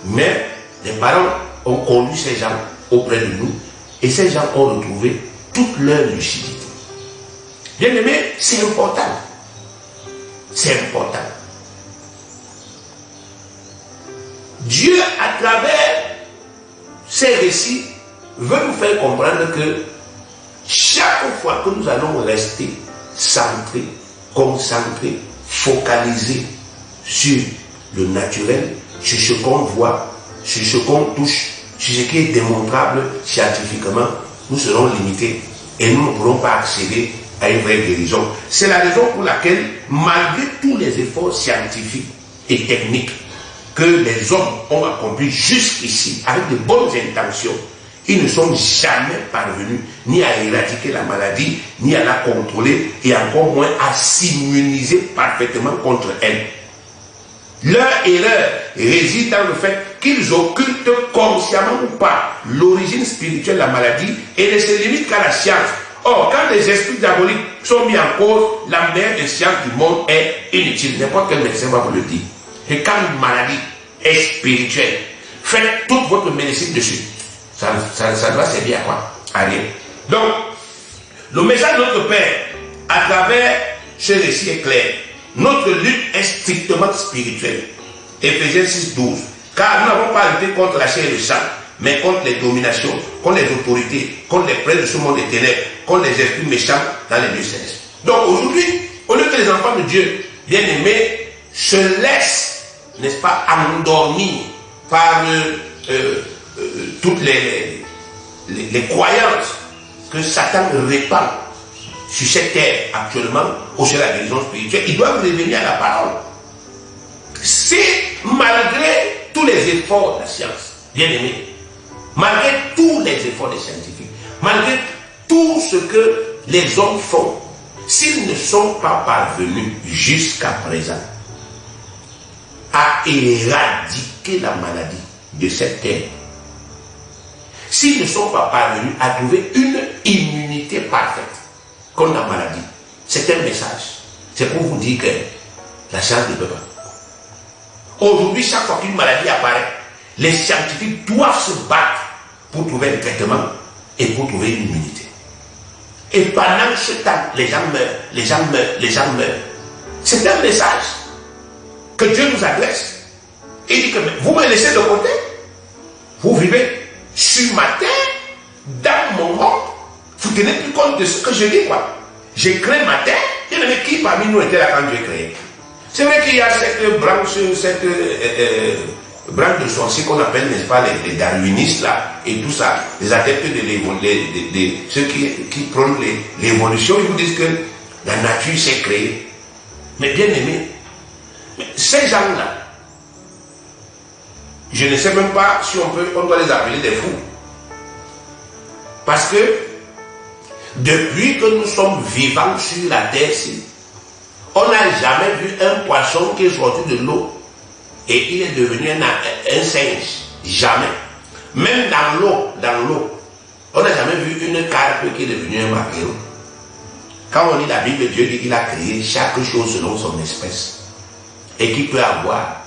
Mais les parents ont conduit ces gens auprès de nous et ces gens ont retrouvé toute leur lucidité. Bien aimé, c'est important. C'est important. Dieu, à travers ces récits, veut nous faire comprendre que chaque fois que nous allons rester centrés, concentrés, focalisés sur le naturel, sur ce qu'on voit, sur ce qu'on touche, sur ce qui est démontrable scientifiquement, nous serons limités et nous ne pourrons pas accéder à une vraie guérison. C'est la raison pour laquelle, malgré tous les efforts scientifiques et techniques que les hommes ont accomplis jusqu'ici, avec de bonnes intentions, ils ne sont jamais parvenus ni à éradiquer la maladie, ni à la contrôler, et encore moins à s'immuniser parfaitement contre elle. Leur erreur réside dans le fait qu'ils occultent consciemment ou pas l'origine spirituelle de la maladie et ne se limitent qu'à la science. Or, quand les esprits diaboliques sont mis en cause, la meilleure des sciences du monde est inutile. N'importe quel médecin va vous le dire. Et quand une maladie est spirituelle, faites toute votre médecine dessus. Ça doit servir à quoi? À rien. Donc, le message de notre Père, à travers ce récit est clair. Notre lutte est strictement spirituelle. Éphésiens 6:12. Car nous n'avons pas lutté contre la chair et le sang, mais contre les dominations, contre les autorités, contre les princes de ce monde des ténèbres, contre les esprits méchants dans les lieux célestes. Donc aujourd'hui, au lieu que les enfants de Dieu, bien aimés, se laissent, n'est-ce pas, endormir par toutes les croyances que Satan répand sur cette terre actuellement, ou sur la guérison spirituelle, ils doivent revenir à la parole. C'est malgré tous les efforts de la science, bien aimé, malgré tous les efforts des scientifiques, malgré tout ce que les hommes font, s'ils ne sont pas parvenus jusqu'à présent à éradiquer la maladie de cette terre, s'ils ne sont pas parvenus à trouver une immunité parfaite contre la maladie, c'est un message. C'est pour vous dire que la science ne peut pas. Aujourd'hui, chaque fois qu'une maladie apparaît, les scientifiques doivent se battre pour trouver un traitement et pour trouver une immunité. Et pendant ce temps, les gens meurent, les gens meurent, les gens meurent. C'est un message que Dieu nous adresse. Il dit que vous me laissez de côté, vous vivez sur ma terre, dans mon monde, vous tenez plus compte de ce que je dis, quoi. J'ai créé ma terre, et mais qui parmi nous était là quand Dieu créé? C'est vrai qu'il y a cette branche de sorciers qu'on appelle, n'est-ce pas, les darwinistes là, et tout ça, les adeptes de ceux qui prônent l'évolution, ils vous disent que la nature s'est créée. Mais bien aimé, ces gens-là, je ne sais même pas si on doit les appeler des fous. Parce que depuis que nous sommes vivants sur la terre, on n'a jamais vu un poisson qui est sorti de l'eau et il est devenu un singe. Jamais. Même dans l'eau, on n'a jamais vu une carpe qui est devenue un maquereau. Quand on lit la Bible, Dieu dit qu'il a créé chaque chose selon son espèce. Et qu'il peut avoir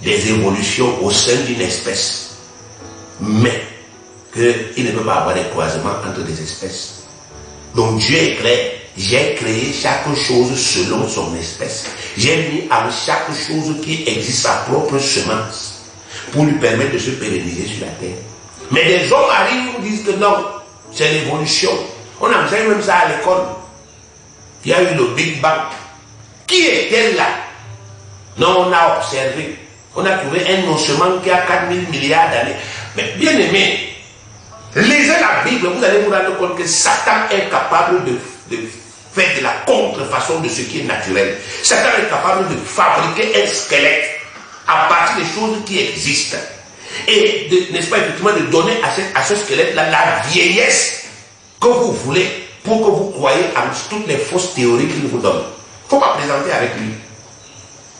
des évolutions au sein d'une espèce. Mais qu'il ne peut pas avoir des croisements entre des espèces. Donc Dieu est clair. J'ai créé chaque chose selon son espèce. J'ai mis à chaque chose qui existe sa propre semence pour lui permettre de se pérenniser sur la terre. Mais des hommes arrivent et nous disent que non, c'est l'évolution. On a même ça à l'école. Il y a eu le Big Bang. Qui était là? Non, on a observé. On a trouvé un ossement qui a 4000 milliards d'années. Mais bien aimé, lisez la Bible, vous allez vous rendre compte que Satan est capable de faire de la contrefaçon de ce qui est naturel. Satan est capable de fabriquer un squelette à partir des choses qui existent. Et, n'est-ce pas, effectivement, de donner à ce squelette-là la vieillesse que vous voulez pour que vous croyez en toutes les fausses théories qu'il vous donne. Il ne faut pas plaisanter avec lui.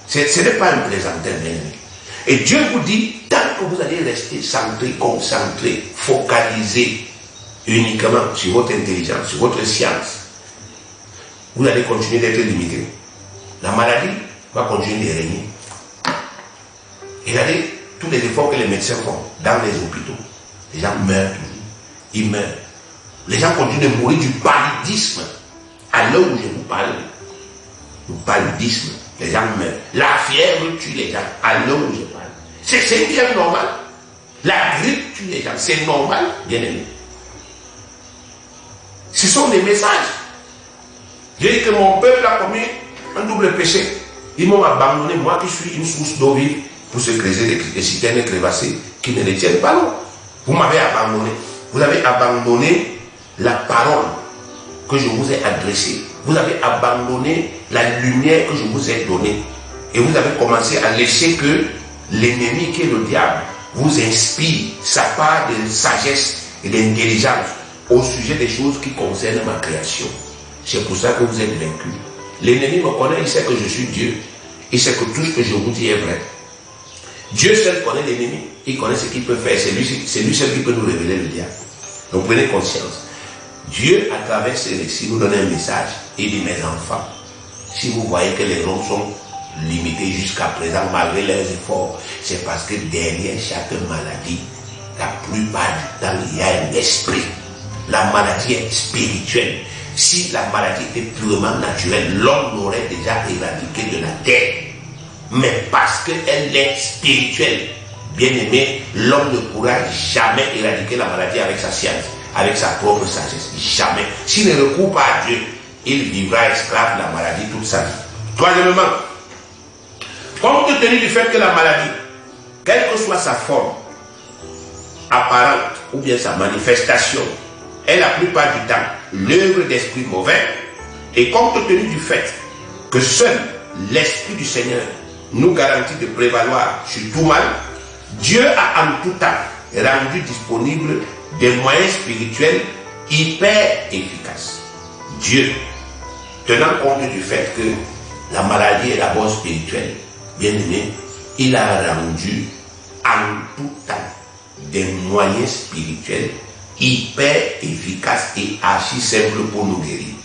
Ce n'est pas un plaisantin, même. Et Dieu vous dit, tant que vous allez rester centré, concentré, focalisé uniquement sur votre intelligence, sur votre science, vous allez continuer d'être limité. La maladie va continuer de régner. Regardez tous les efforts que les médecins font dans les hôpitaux. Les gens meurent, ils meurent. Les gens continuent de mourir du paludisme. À l'heure où je vous parle, le paludisme, les gens meurent. La fièvre tue les gens. À l'heure où je parle. C'est bien normal. La grippe tue les gens. C'est normal, bien aimé. Ce sont des messages. J'ai dit que mon peuple a commis un double péché. Ils m'ont abandonné, moi qui suis une source d'eau vive, pour se creuser des citernes crevassées qui ne les tiennent pas l'eau. Vous m'avez abandonné. Vous avez abandonné la parole que je vous ai adressée. Vous avez abandonné la lumière que je vous ai donnée. Et vous avez commencé à laisser que l'ennemi qui est le diable vous inspire sa part de sagesse et d'intelligence au sujet des choses qui concernent ma création. C'est pour ça que vous êtes vaincus. L'ennemi me connaît, il sait que je suis Dieu. Il sait que tout ce que je vous dis est vrai. Dieu seul connaît l'ennemi. Il connaît ce qu'il peut faire. C'est lui seul qui peut nous révéler le diable. Donc prenez conscience. Dieu, à travers ces récits, nous donne un message. Il dit, mes enfants, si vous voyez que les hommes sont limités jusqu'à présent malgré leurs efforts, c'est parce que derrière chaque maladie, la plupart du temps, il y a un esprit. La maladie est spirituelle. Si la maladie était purement naturelle, l'homme l'aurait déjà éradiquée de la terre. Mais parce qu'elle est spirituelle, bien aimé, l'homme ne pourra jamais éradiquer la maladie avec sa science, avec sa propre sagesse. Jamais. S'il ne recourt pas à Dieu, il vivra esclave de la maladie toute sa vie. Troisièmement, compte tenu du fait que la maladie, quelle que soit sa forme, apparente ou bien sa manifestation, est la plupart du temps l'œuvre d'esprits mauvais, et compte tenu du fait que seul l'Esprit du Seigneur nous garantit de prévaloir sur tout mal, Dieu a en tout temps rendu disponible des moyens spirituels hyper efficaces. Dieu, tenant compte du fait que la maladie est d'abord spirituelle, bien aimé, il a rendu en tout temps des moyens spirituels hyper efficaces et archi simples pour nous guérir.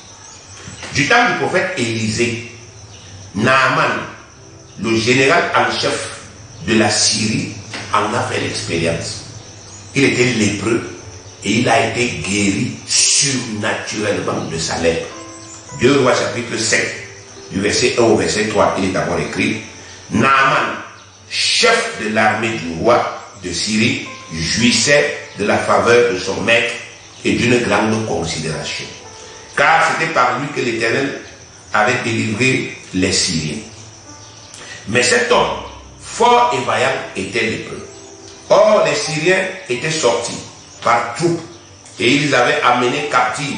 Du temps du prophète Élisée, Naaman, le général en chef de la Syrie, en a fait l'expérience. Il était lépreux et il a été guéri surnaturellement de sa lèpre. 2 Rois chapitre 7, du verset 1 au verset 3, il est d'abord écrit: Naaman, chef de l'armée du roi de Syrie, jouissait de la faveur de son maître et d'une grande considération. Car c'était par lui que l'Éternel avait délivré les Syriens. Mais cet homme, fort et vaillant, était lépreux. Or, les Syriens étaient sortis par troupes et ils avaient amené captive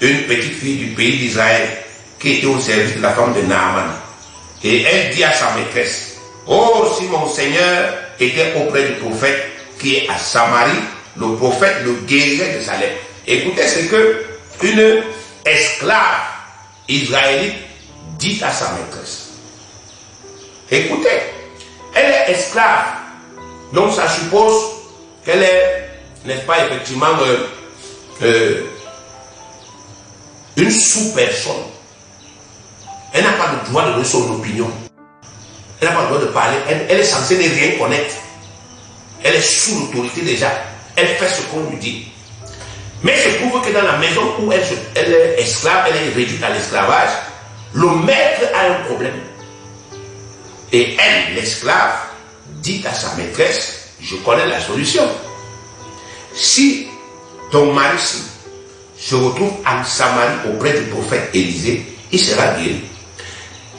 une petite fille du pays d'Israël qui était au service de la femme de Naaman. Et elle dit à sa maîtresse: oh, si mon Seigneur était auprès du prophète qui est à Samarie, le prophète le guérirait de sa lèpre. Écoutez ce que une esclave israélite dit à sa maîtresse. Écoutez, elle est esclave, donc ça suppose qu'elle est, n'est-ce pas, effectivement, une sous-personne. Elle n'a pas le droit de donner son opinion. Elle n'a pas le droit de parler. Elle est censée ne rien connaître. Elle est sous l'autorité déjà. Elle fait ce qu'on lui dit. Mais il se trouve que dans la maison où elle est esclave, elle est réduite à l'esclavage, le maître a un problème. Et elle, l'esclave, dit à sa maîtresse, je connais la solution. Si ton mari se retrouve en Samarie auprès du prophète Élisée, il sera guéri.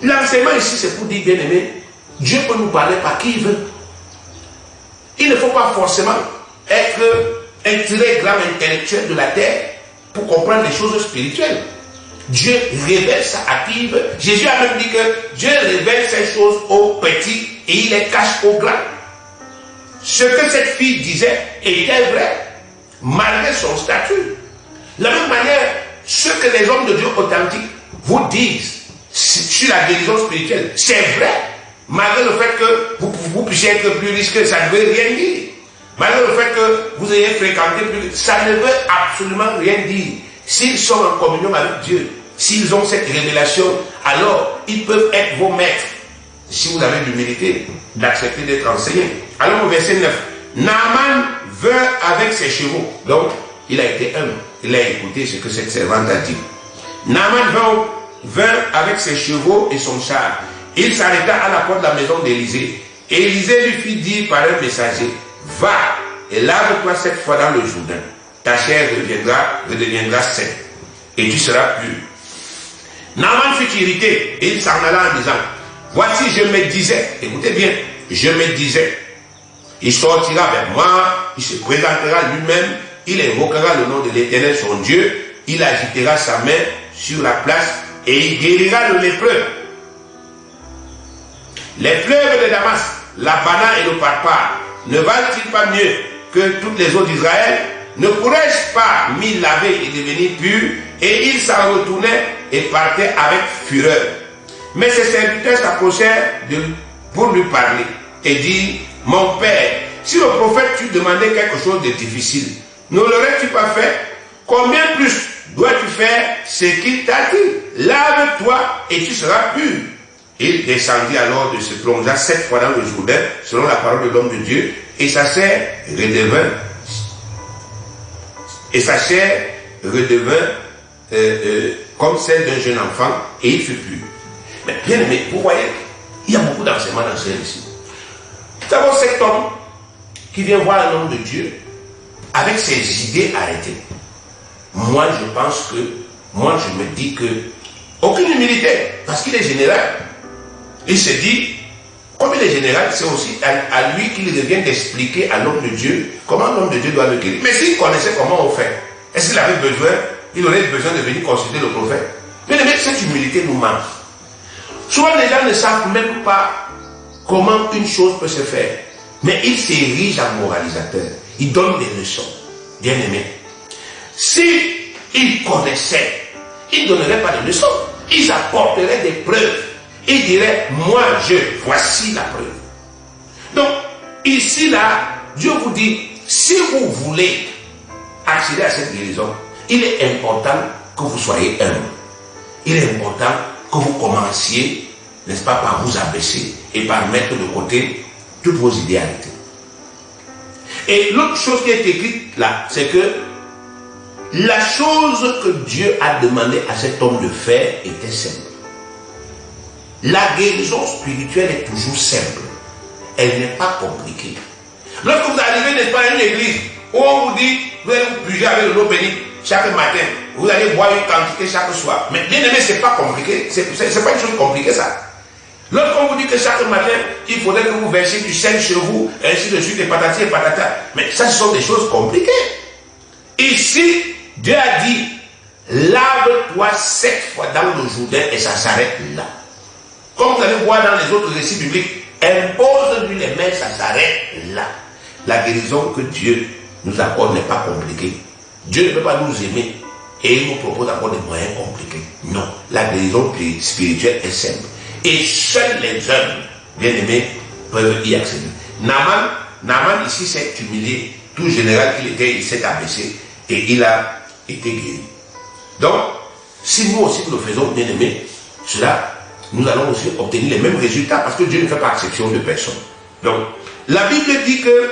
L'enseignement ici, c'est pour dire, bien aimé, Dieu peut nous parler par qui il veut. Il ne faut pas forcément être un très grand intellectuel de la terre pour comprendre les choses spirituelles. Dieu révèle ça à qui il veut. Jésus a même dit que Dieu révèle ces choses aux petits et il les cache aux grands. Ce que cette fille disait était vrai, malgré son statut. De la même manière, ce que les hommes de Dieu authentiques vous disent sur la guérison spirituelle, c'est vrai, malgré le fait que vous puissiez être plus riche, que ça ne veut rien dire. Malgré le fait que vous ayez fréquenté plus, ça ne veut absolument rien dire. S'ils sont en communion avec Dieu, s'ils ont cette révélation, alors ils peuvent être vos maîtres. Si vous avez l'humilité d'accepter d'être enseigné. Alors au verset 9, Naaman vint avec ses chevaux. Donc, il a été humble. Il a écouté ce que cette servante a dit. Naaman vint avec ses chevaux et son char. Il s'arrêta à la porte de la maison d'Élisée. Et Élisée lui fit dire par un messager, va et lave-toi 7 fois dans le Jourdain. Ta chair redeviendra saine et tu seras pur. Naaman fut irrité et il s'en alla en disant, voici je me disais, écoutez bien, je me disais, il sortira vers moi, il se présentera lui-même, il invoquera le nom de l'Éternel son Dieu, il agitera sa main sur la place et il guérira le lépreux. Les fleuves de Damas, l'Abana et le Parpar, ne valent-ils pas mieux que toutes les eaux d'Israël? Ne pourrais-je pas m'y laver et devenir pur? Et il s'en retournait et partait avec fureur. Mais ses serviteurs s'approchèrent pour lui parler et dit, mon père, si le prophète tu demandais quelque chose de difficile, ne l'aurais-tu pas fait? Combien plus dois-tu faire ce qu'il t'a dit? Lave-toi et tu seras pur. Il descendit alors de se plongea 7 fois dans le Jourdain, selon la parole de l'homme de Dieu, et sa chair redevint comme celle d'un jeune enfant, et il fut pur. Mais bien aimé, vous voyez, il y a beaucoup d'enseignements dans ce récit. D'abord, cet homme qui vient voir un homme de Dieu avec ses idées arrêtées. Moi, je me dis que aucune humilité, parce qu'il est général. Il se dit, comme il est général, c'est aussi à lui qu'il revient d'expliquer à l'homme de Dieu comment l'homme de Dieu doit le guérir. Mais s'il connaissait comment on fait, est-ce qu'il avait besoin, il aurait besoin de venir consulter le prophète? Mais cette humilité nous manque. Souvent les gens ne savent même pas comment une chose peut se faire. Mais ils s'érigent en moralisateur. Ils donnent des leçons. Bien aimés. Si ils connaissaient, ils ne donneraient pas de leçons. Ils apporteraient des preuves. Ils diraient, moi voici la preuve. Donc, ici, là, Dieu vous dit, si vous voulez accéder à cette guérison, il est important que vous soyez humble. Il est important que vous commenciez, n'est-ce pas, par vous abaisser et par mettre de côté toutes vos idéalités. Et l'autre chose qui est écrite là, c'est que la chose que Dieu a demandé à cet homme de faire était simple. La guérison spirituelle est toujours simple. Elle n'est pas compliquée. Lorsque vous arrivez, n'est-ce pas, à une église où on vous dit, vous allez vous purger avec de l'eau bénite chaque matin, vous allez boire une quantité chaque soir. Mais bien aimé, c'est pas compliqué. C'est pas une chose compliquée ça. Lorsqu'on vous dit que chaque matin, il faudrait que vous versiez du sel sur vous, ainsi de suite, et patati et patata. Mais ça, ce sont des choses compliquées. Ici, Dieu a dit, lave-toi 7 fois dans le Jourdain et ça s'arrête là. Comme vous allez voir dans les autres récits bibliques, impose-lui les mains, ça s'arrête là. La guérison que Dieu nous accorde n'est pas compliquée. Dieu ne peut pas nous aimer et il nous propose encore des moyens compliqués. Non, la guérison spirituelle est simple. Et seuls les hommes, bien aimés, peuvent y accéder. Naaman ici s'est humilié, tout général qu'il était, il s'est abaissé et il a été guéri. Donc, Si nous aussi nous le faisons, bien aimés, cela, nous allons aussi obtenir les mêmes résultats parce que Dieu ne fait pas exception de personne. Donc, la Bible dit que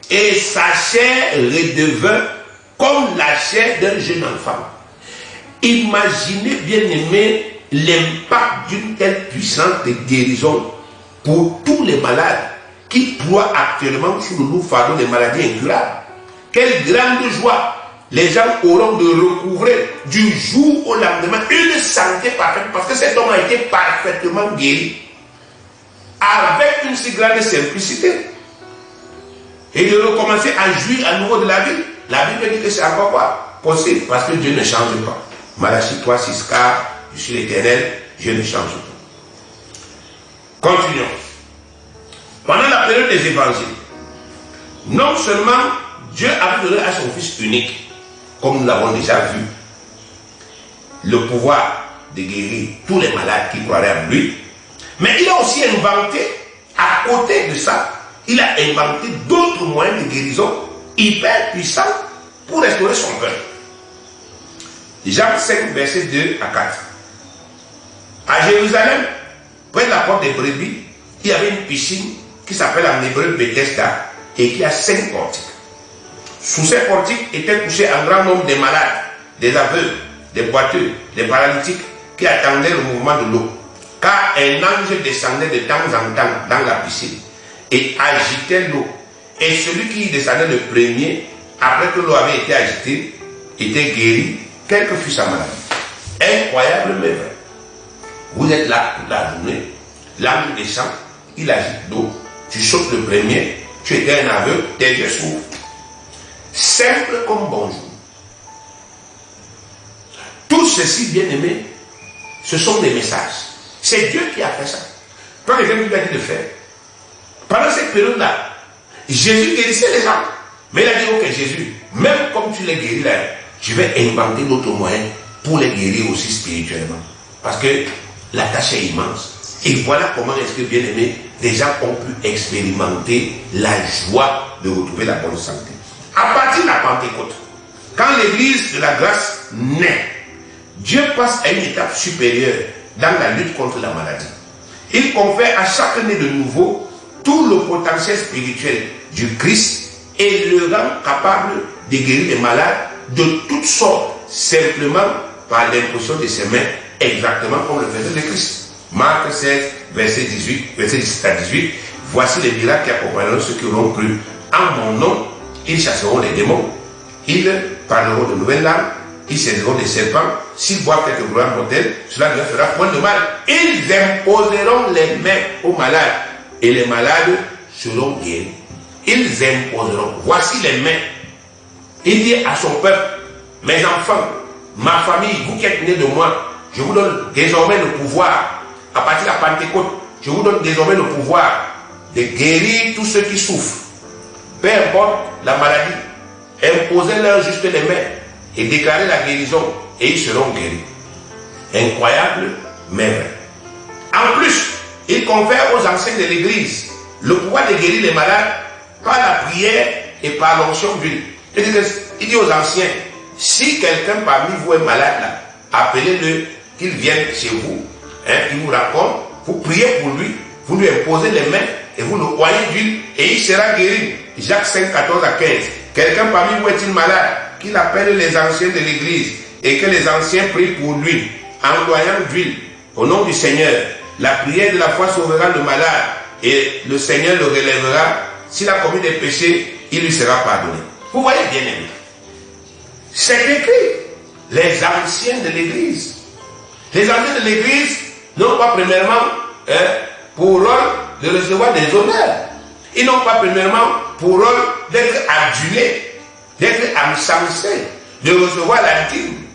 et sa chair redevint comme la chair d'un jeune enfant. Imaginez, bien aimé, l'impact d'une telle puissance de guérison pour tous les malades qui ploient actuellement sous le lourd fardeau des maladies incurables. Quelle grande joie les gens auront de recouvrer du jour au lendemain une santé parfaite, parce que cet homme a été parfaitement guéri avec une si grande simplicité. Et de recommencer à jouir à nouveau de la vie. La Bible dit que c'est encore quoi? Possible, parce que Dieu ne change pas. Malachie 3, 6, car je suis l'Éternel, je ne change pas. Continuons. Pendant la période des évangiles, non seulement Dieu a donné à son Fils unique, comme nous l'avons déjà vu, le pouvoir de guérir tous les malades qui croiraient en lui, mais il a aussi inventé, à côté de ça, il a inventé d'autres moyens de guérison hyper puissants pour restaurer son peuple. Jean 5, verset 2 à 4. À Jérusalem, près de la porte des brebis, il y avait une piscine qui s'appelle en hébreu Bethesda et qui a 5 portiques. Sous ces portiques étaient couchés un grand nombre de malades, des aveugles, des boiteux, des paralytiques qui attendaient le mouvement de l'eau. Car un ange descendait de temps en temps dans la piscine et agitait l'eau. Et celui qui descendait le premier, après que l'eau avait été agitée, était guéri, quelle que fût sa maladie. Incroyable mais vrai. Vous êtes là toute la journée, l'ange descend, il agite l'eau, tu sautes le premier, tu étais un aveugle, tes yeux s'ouvrent. Simple comme bonjour. Tout ceci, bien aimé, ce sont des messages. C'est Dieu qui a fait ça. Quand quelqu'un lui a dit de faire. Pendant cette période-là, Jésus guérissait les gens. Mais il a dit, ok Jésus, même comme tu les guéris là, je vais inventer d'autres moyens pour les guérir aussi spirituellement. Parce que la tâche est immense. Et voilà comment est-ce que, bien aimé, les gens ont pu expérimenter la joie de retrouver la bonne santé. À partir de la Pentecôte, quand l'église de la grâce naît, Dieu passe à une étape supérieure dans la lutte contre la maladie. Il confère à chaque né de nouveau tout le potentiel spirituel du Christ et le rend capable de guérir les malades de toutes sortes, simplement par l'imposition de ses mains, exactement comme le faisait le Christ. Marc 16, verset 17 à 18, voici les miracles qui accompagneront ceux qui auront cru. En mon nom, ils chasseront les démons, ils parleront de nouvelles langues, ils saisiront des serpents, s'ils boivent quelques breuvages mortels, cela ne leur fera point de mal. Ils imposeront les mains aux malades, et les malades seront guéris. Ils imposeront. Voici les mains. Il dit à son peuple, mes enfants, ma famille, vous qui êtes nés de moi, je vous donne désormais le pouvoir, à partir de la Pentecôte, je vous donne désormais le pouvoir de guérir tous ceux qui souffrent. Peu importe la maladie, imposez-leur juste les mains et déclarez la guérison et ils seront guéris. Incroyable, mais vrai. En plus, il confère aux anciens de l'église le pouvoir de guérir les malades par la prière et par l'onction d'huile. Il dit aux anciens, si quelqu'un parmi vous est malade là, appelez-le qu'il vienne chez vous, il vous raconte, vous priez pour lui, vous lui imposez les mains et vous le croyez d'huile et il sera guéri. Jacques 5, 14 à 15. Quelqu'un parmi vous est-il malade, qu'il appelle les anciens de l'église et que les anciens prient pour lui, en loyant d'huile, au nom du Seigneur. La prière de la foi sauvera le malade et le Seigneur le relèvera. S'il a commis des péchés, il lui sera pardonné. Vous voyez bien aimé. C'est écrit. Les anciens de l'église. Les anciens de l'église n'ont pas premièrement pour rôle de recevoir des honneurs. Ils n'ont pas premièrement pour rôle d'être adulés, d'être encensés, de recevoir la dîme.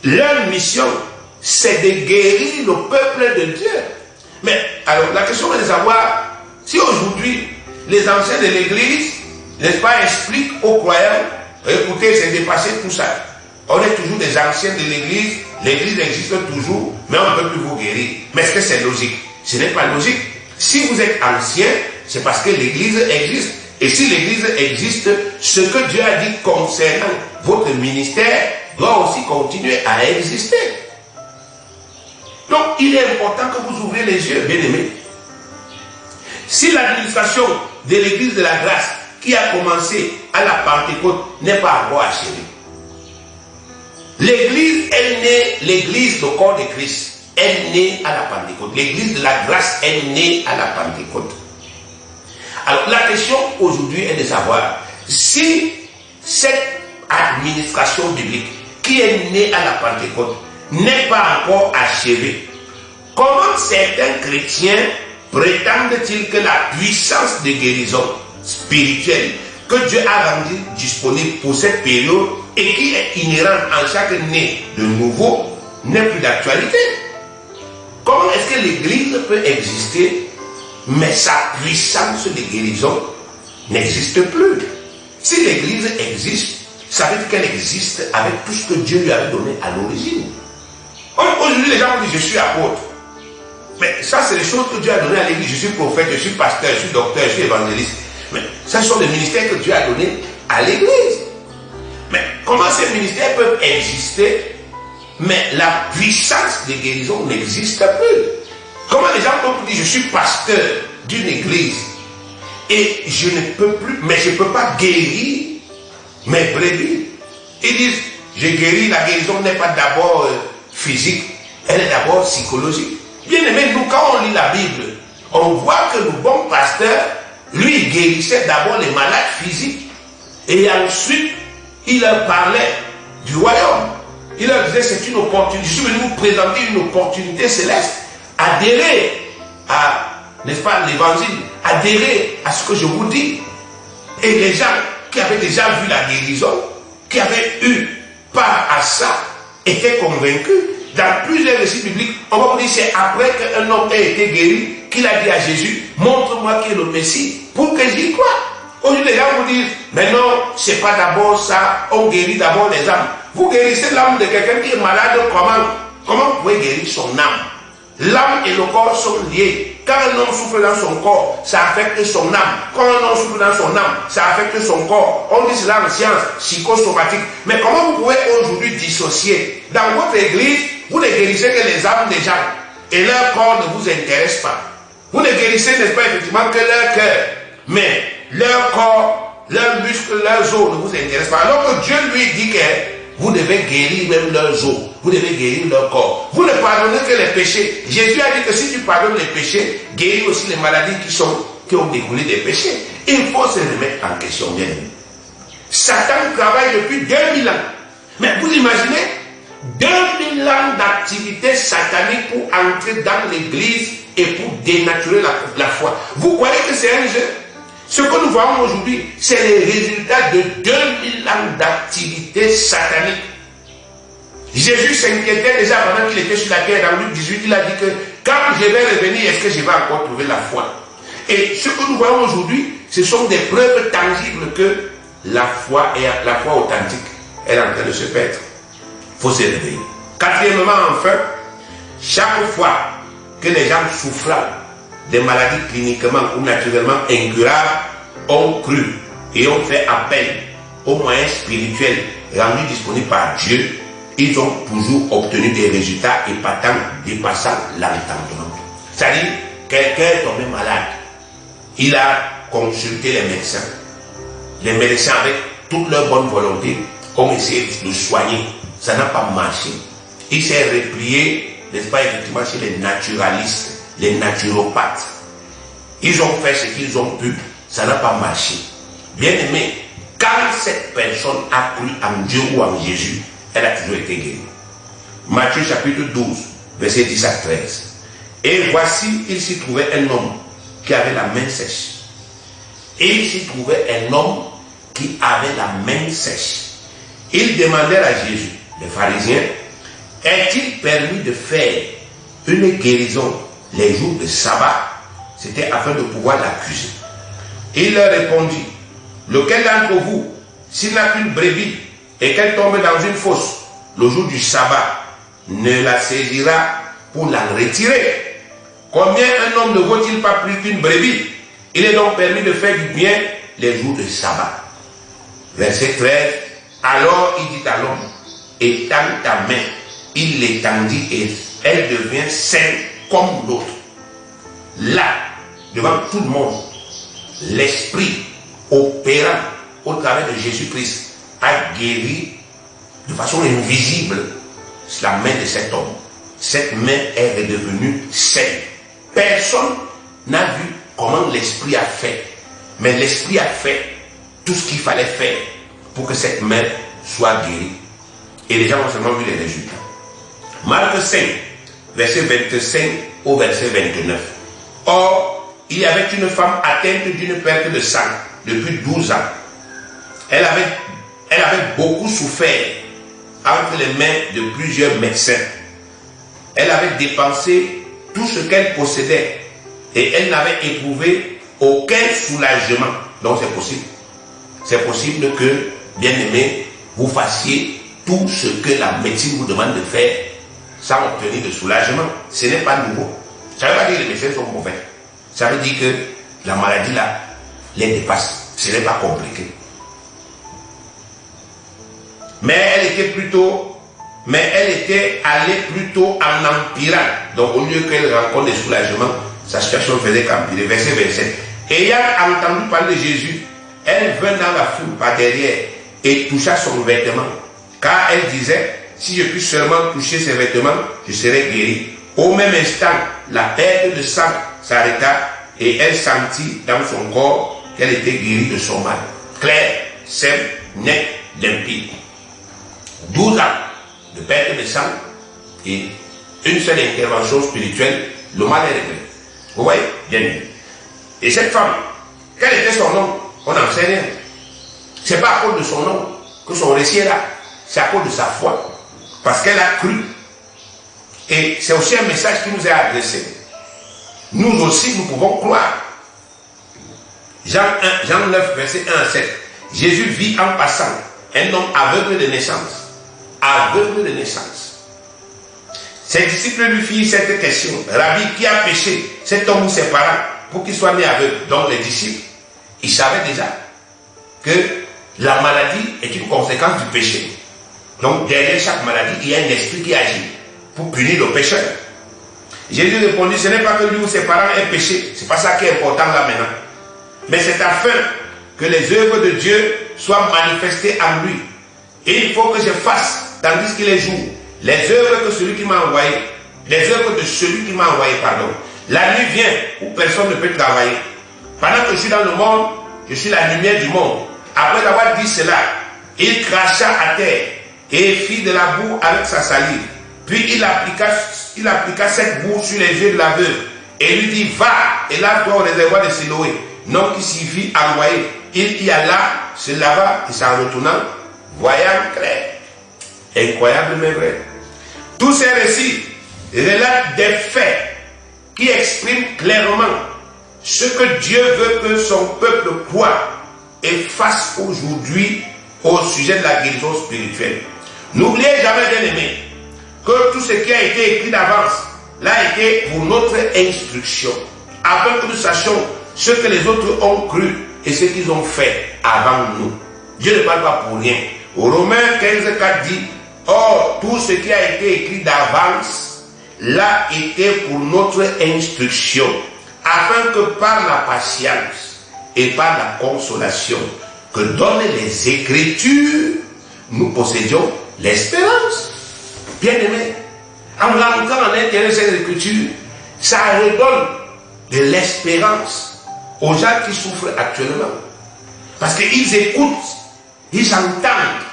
Leur mission, c'est de guérir le peuple de Dieu. Mais alors la question est de savoir si aujourd'hui les anciens de l'église, n'est-ce pas, expliquent aux croyants, écoutez, c'est dépassé tout ça. On est toujours des anciens de l'église existe toujours, mais on ne peut plus vous guérir. Mais est-ce que c'est logique? Ce n'est pas logique. Si vous êtes ancien, c'est parce que l'église existe. Et si l'église existe, ce que Dieu a dit concernant votre ministère doit aussi continuer à exister. Donc, il est important que vous ouvrez les yeux, bien-aimés. Si l'administration de l'église de la grâce qui a commencé à la Pentecôte n'est pas encore achevée, l'église est née, l'église du corps de Christ est née à la Pentecôte. L'église de la grâce est née à la Pentecôte. Alors, la question aujourd'hui est de savoir si cette administration biblique qui est née à la Pentecôte n'est pas encore achevée. Comment certains chrétiens prétendent-ils que la puissance de guérison spirituelle que Dieu a rendue disponible pour cette période et qui est inhérente en chaque né de nouveau n'est plus d'actualité? Comment est-ce que l'Église peut exister, mais sa puissance de guérison n'existe plus? Si l'Église existe, ça veut dire qu'elle existe avec tout ce que Dieu lui avait donné à l'origine. Aujourd'hui, les gens disent, je suis apôtre. Mais ça, c'est les choses que Dieu a données à l'Église. Je suis prophète, je suis pasteur, je suis docteur, je suis évangéliste. Mais ça, ce sont des ministères que Dieu a donnés à l'Église. Mais comment ces ministères peuvent exister, mais la puissance de guérison n'existe plus? Comment les gens peuvent dire, je suis pasteur d'une église et je ne peux plus, mais je ne peux pas guérir mes brebis? Ils disent, je guéris, la guérison n'est pas d'abord physique, elle est d'abord psychologique. Bien aimé, nous, quand on lit la Bible, on voit que le bon pasteur, lui, guérissait d'abord les malades physiques et ensuite, il leur parlait du royaume. Il leur disait, c'est une opportunité, je suis venu vous présenter une opportunité céleste. Adhérez à, n'est-ce pas, l'évangile, adhérez à ce que je vous dis. Et les gens qui avaient déjà vu la guérison, qui avaient eu part à ça, étaient convaincus. Dans plusieurs récits bibliques, on va vous dire, c'est après qu'un homme ait été guéri qu'il a dit à Jésus, montre-moi qui est le Messie, pour que j'y croie. Aujourd'hui, les gens vous disent, mais non, c'est pas d'abord ça, on guérit d'abord les âmes. Vous guérissez l'âme de quelqu'un qui est malade, comment vous pouvez guérir son âme? L'âme et le corps sont liés. Quand un homme souffre dans son corps, ça affecte son âme. Quand un homme souffre dans son âme, ça affecte son corps. On dit cela en science psychosomatique. Mais comment vous pouvez aujourd'hui dissocier? Dans votre église, vous ne guérissez que les âmes des gens et leur corps ne vous intéresse pas. Vous ne guérissez, n'est-ce pas, effectivement, que leur cœur. Mais leur corps, leurs muscles, leurs os ne vous intéressent pas. Alors que Dieu lui dit que vous devez guérir même leurs os. Vous devez guérir leur corps. Vous ne pardonnez que les péchés. Jésus a dit que si tu pardonnes les péchés, guéris aussi les maladies qui ont découlé des péchés. Il faut se remettre en question, bien aimé. Satan travaille depuis 2000 ans. Mais vous imaginez 2000 ans d'activité satanique pour entrer dans l'église et pour dénaturer la foi. Vous croyez que c'est un jeu? Ce que nous voyons aujourd'hui, c'est les résultats de 2000 ans d'activité satanique. Jésus s'inquiétait déjà pendant qu'il était sur la terre. Dans Luc 18, il a dit que quand je vais revenir, est-ce que je vais encore trouver la foi? Et ce que nous voyons aujourd'hui, ce sont des preuves tangibles que la foi authentique est en train de se perdre. Il faut se réveiller. Quatrièmement, enfin, chaque fois que les gens souffrant des maladies cliniquement ou naturellement incurables ont cru et ont fait appel aux moyens spirituels rendus disponibles par Dieu, ils ont toujours obtenu des résultats épatants dépassant l'entendement. C'est-à-dire, quelqu'un est tombé malade, il a consulté les médecins. Les médecins, avec toute leur bonne volonté, ont essayé de le soigner. Ça n'a pas marché. Il s'est replié, n'est-ce pas, effectivement, chez les naturalistes, les naturopathes. Ils ont fait ce qu'ils ont pu, ça n'a pas marché. Bien aimé, quand cette personne a cru en Dieu ou en Jésus, elle a toujours été guérie. Matthieu chapitre 12, verset 10 à 13. Et voici, il s'y trouvait un homme qui avait la main sèche. Et il s'y trouvait un homme qui avait la main sèche. Ils demandèrent à Jésus, les pharisiens, est-il permis de faire une guérison les jours de sabbat? C'était afin de pouvoir l'accuser. Il leur répondit, lequel d'entre vous, s'il n'a qu'une brebis et qu'elle tombe dans une fosse le jour du sabbat, ne la saisira pour la retirer? Combien un homme ne vaut-il pas plus qu'une brebis? Il est donc permis de faire du bien les jours de sabbat. Verset 13. Alors il dit à l'homme, étend ta main. Il l'étendit et elle devient saine comme l'autre. Là, devant tout le monde, l'Esprit opérant au travers de Jésus-Christ a guéri de façon invisible la main de cet homme. Cette main est redevenue saine. Personne n'a vu comment l'Esprit a fait. Mais l'Esprit a fait tout ce qu'il fallait faire pour que cette main soit guérie. Et les gens ont seulement vu les résultats. Marc 5, verset 25 au verset 29. Or, il y avait une femme atteinte d'une perte de sang depuis 12 ans. Elle avait beaucoup souffert entre les mains de plusieurs médecins. Elle avait dépensé tout ce qu'elle possédait et elle n'avait éprouvé aucun soulagement. Donc c'est possible. C'est possible que, bien aimé, vous fassiez tout ce que la médecine vous demande de faire sans obtenir de soulagement. Ce n'est pas nouveau. Ça ne veut pas dire que les médecins sont mauvais. Ça veut dire que la maladie là les dépasse. Ce n'est pas compliqué. Mais elle était allée plutôt en empirant. Donc au lieu qu'elle rencontre des soulagements, sa situation faisait qu'empirer. Verset 27. Ayant entendu parler de Jésus, elle vint dans la foule par derrière et toucha son vêtement. Car elle disait, si je puis seulement toucher ses vêtements, je serai guérie. Au même instant, la perte de sang s'arrêta et elle sentit dans son corps qu'elle était guérie de son mal. Clair, simple, net, limpide. 12 ans de perte de sang et une seule intervention spirituelle, le mal est réglé. Vous voyez? Bien vu. Et cette femme, quel était son nom? On n'en sait rien. Ce n'est pas à cause de son nom que son récit est là. C'est à cause de sa foi. Parce qu'elle a cru. Et c'est aussi un message qui nous est adressé. Nous aussi, nous pouvons croire. Jean 9, verset 1 à 7. Jésus vit en passant un homme aveugle de naissance. Aveugle de naissance. Ses disciples lui firent cette question. Rabbi, qui a péché, cet homme ou ses parents, pour qu'il soit né aveugle? Donc les disciples, ils savaient déjà que la maladie est une conséquence du péché. Donc derrière chaque maladie, il y a un esprit qui agit pour punir le pécheur. Jésus répondit, ce n'est pas que lui ou ses parents aient péché. C'est pas ça qui est important là maintenant. Mais c'est afin que les œuvres de Dieu soient manifestées en lui. Et il faut que je fasse, tandis qu'il est jour, les œuvres de celui qui m'a envoyé. Les œuvres de celui qui m'a envoyé, pardon. La nuit vient où personne ne peut travailler. Pendant que je suis dans le monde, je suis la lumière du monde. Après avoir dit cela, il cracha à terre et fit de la boue avec sa salive. Puis il appliqua cette boue sur les yeux de la veuve et lui dit, va et lave-toi au réservoir de Siloé, nom qui signifie envoyé. Il y alla, se lava et s'en retournant, voyant clair. Incroyable mais vrai. Tous ces récits relatent des faits qui expriment clairement ce que Dieu veut que son peuple croie et fasse aujourd'hui au sujet de la guérison spirituelle. N'oubliez jamais, bien aimé, que tout ce qui a été écrit d'avance l'a été pour notre instruction, afin que nous sachions ce que les autres ont cru et ce qu'ils ont fait avant nous. Dieu ne parle pas pour rien. Au Romains 15, 4 dit, or, tout ce qui a été écrit d'avance l'a été pour notre instruction, afin que par la patience et par la consolation que donnent les Écritures, nous possédions l'espérance. Bien aimé, en rentrant en l'intérieur de ces Écritures, ça redonne de l'espérance aux gens qui souffrent actuellement. Parce qu'ils écoutent, ils entendent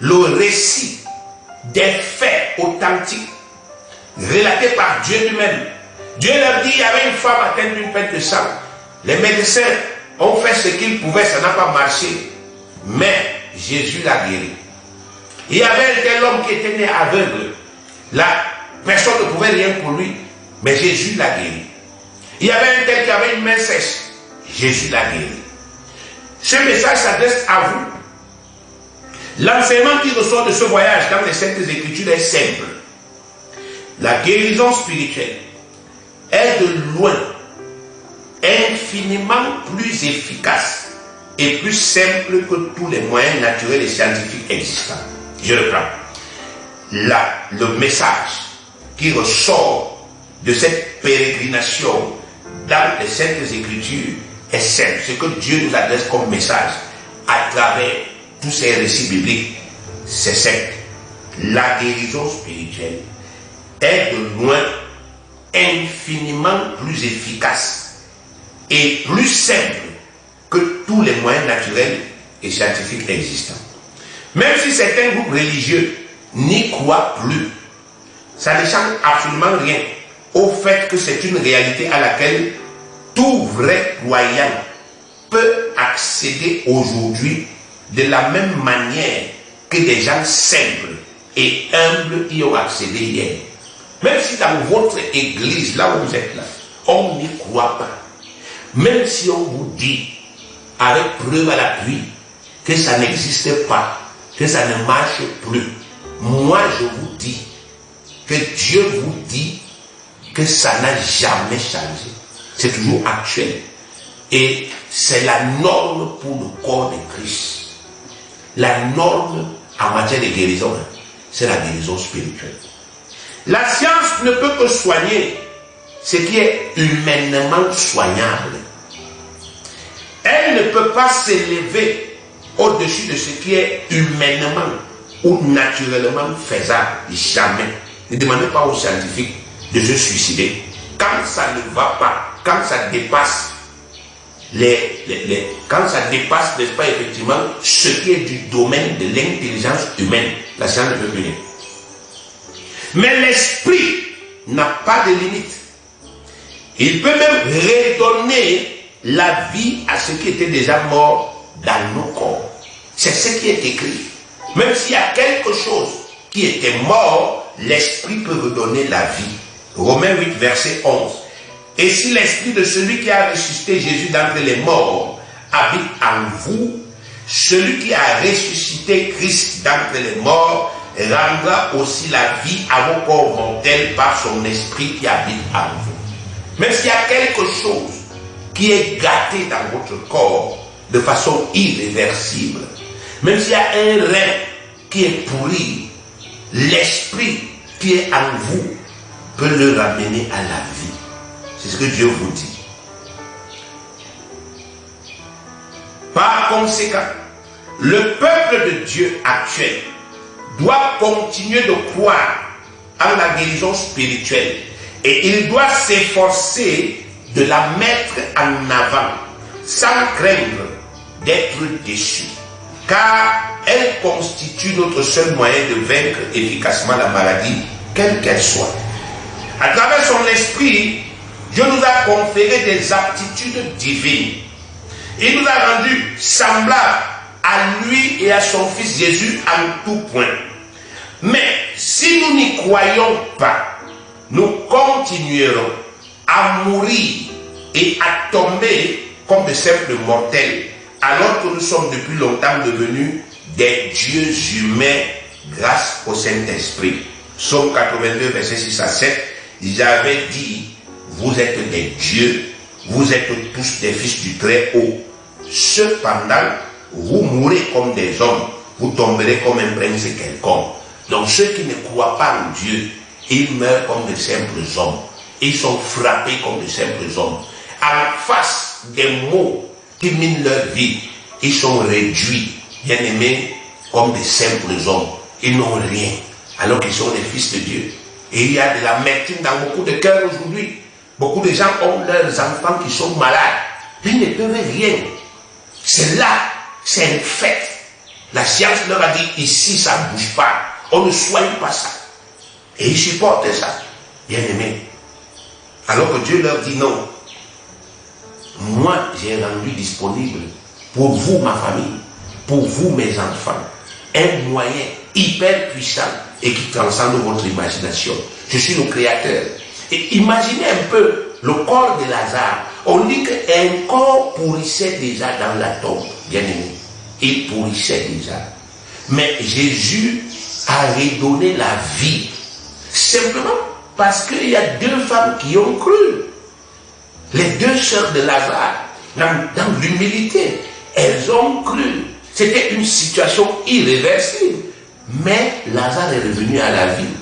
le récit des faits authentiques relatés par Dieu lui-même. Dieu leur dit, il y avait une femme atteinte d'une perte de sang. Les médecins ont fait ce qu'ils pouvaient, ça n'a pas marché. Mais Jésus l'a guéri. Il y avait un tel homme qui était né aveugle. La personne ne pouvait rien pour lui, mais Jésus l'a guéri. Il y avait un tel qui avait une main sèche. Jésus l'a guéri. Ce message s'adresse à vous. L'enseignement qui ressort de ce voyage dans les Saintes Écritures est simple. La guérison spirituelle est de loin infiniment plus efficace et plus simple que tous les moyens naturels et scientifiques existants. Je reprends. le message qui ressort de cette pérégrination dans les Saintes Écritures est simple. Ce que Dieu nous adresse comme message à travers tous ces récits bibliques, c'est simple. La guérison spirituelle est de loin infiniment plus efficace et plus simple que tous les moyens naturels et scientifiques existants. Même si certains groupes religieux n'y croient plus, ça ne change absolument rien au fait que c'est une réalité à laquelle tout vrai croyant peut accéder aujourd'hui de la même manière que des gens simples et humbles y ont accédé hier. Même si dans votre église, là où vous êtes là, on n'y croit pas. Même si on vous dit, avec preuve à l'appui, que ça n'existe pas, que ça ne marche plus, moi je vous dis que Dieu vous dit que ça n'a jamais changé. C'est toujours actuel. Et c'est la norme pour le corps de Christ. La norme en matière de guérison, c'est la guérison spirituelle. La science ne peut que soigner ce qui est humainement soignable. Elle ne peut pas s'élever au-dessus de ce qui est humainement ou naturellement faisable. Jamais. Ne demandez pas aux scientifiques de se suicider. Quand ça ne va pas, quand ça dépasse quand ça dépasse, n'est-ce pas, effectivement, ce qui est du domaine de l'intelligence humaine, la science ne peut plus. Mais l'esprit n'a pas de limite. Il peut même redonner la vie à ce qui était déjà mort dans nos corps. C'est ce qui est écrit. Même s'il y a quelque chose qui était mort, l'esprit peut redonner la vie. Romains 8, verset 11. Et si l'esprit de celui qui a ressuscité Jésus d'entre les morts habite en vous, celui qui a ressuscité Christ d'entre les morts rendra aussi la vie à vos corps mortels par son esprit qui habite en vous. Même s'il y a quelque chose qui est gâté dans votre corps de façon irréversible, même s'il y a un rein qui est pourri, l'esprit qui est en vous peut le ramener à la vie. C'est ce que Dieu vous dit. Par conséquent, le peuple de Dieu actuel doit continuer de croire en la guérison spirituelle et il doit s'efforcer de la mettre en avant sans craindre d'être déçu, car elle constitue notre seul moyen de vaincre efficacement la maladie, quelle qu'elle soit. À travers son esprit, Dieu nous a conféré des aptitudes divines. Il nous a rendus semblables à lui et à son Fils Jésus en tout point. Mais si nous n'y croyons pas, nous continuerons à mourir et à tomber comme de simples mortels, alors que nous sommes depuis longtemps devenus des dieux humains grâce au Saint-Esprit. Psaume 82, verset 6 à 7, j'avais dit, vous êtes des dieux, vous êtes tous des fils du Très-Haut. Cependant, vous mourrez comme des hommes, vous tomberez comme un prince quelconque. Donc ceux qui ne croient pas en Dieu, ils meurent comme de simples hommes. Ils sont frappés comme de simples hommes. En face des maux qui minent leur vie, ils sont réduits, bien aimés, comme de simples hommes. Ils n'ont rien, alors qu'ils sont des fils de Dieu. Et il y a de l'amertume dans beaucoup de cœurs aujourd'hui. Beaucoup de gens ont leurs enfants qui sont malades. Ils ne peuvent rien. C'est là, c'est un fait. La science leur a dit, ici ça ne bouge pas. On ne soigne pas ça. Et ils supportent ça, bien aimé. Alors que Dieu leur dit non. Moi, j'ai rendu disponible pour vous, ma famille, pour vous, mes enfants, un moyen hyper puissant et qui transcende votre imagination. Je suis le créateur. Et imaginez un peu le corps de Lazare. On dit qu'un corps pourrissait déjà dans la tombe, bien aimé. Il pourrissait déjà. Mais Jésus a redonné la vie. Simplement parce qu'il y a deux femmes qui ont cru. Les deux sœurs de Lazare, dans l'humilité, elles ont cru. C'était une situation irréversible. Mais Lazare est revenu à la vie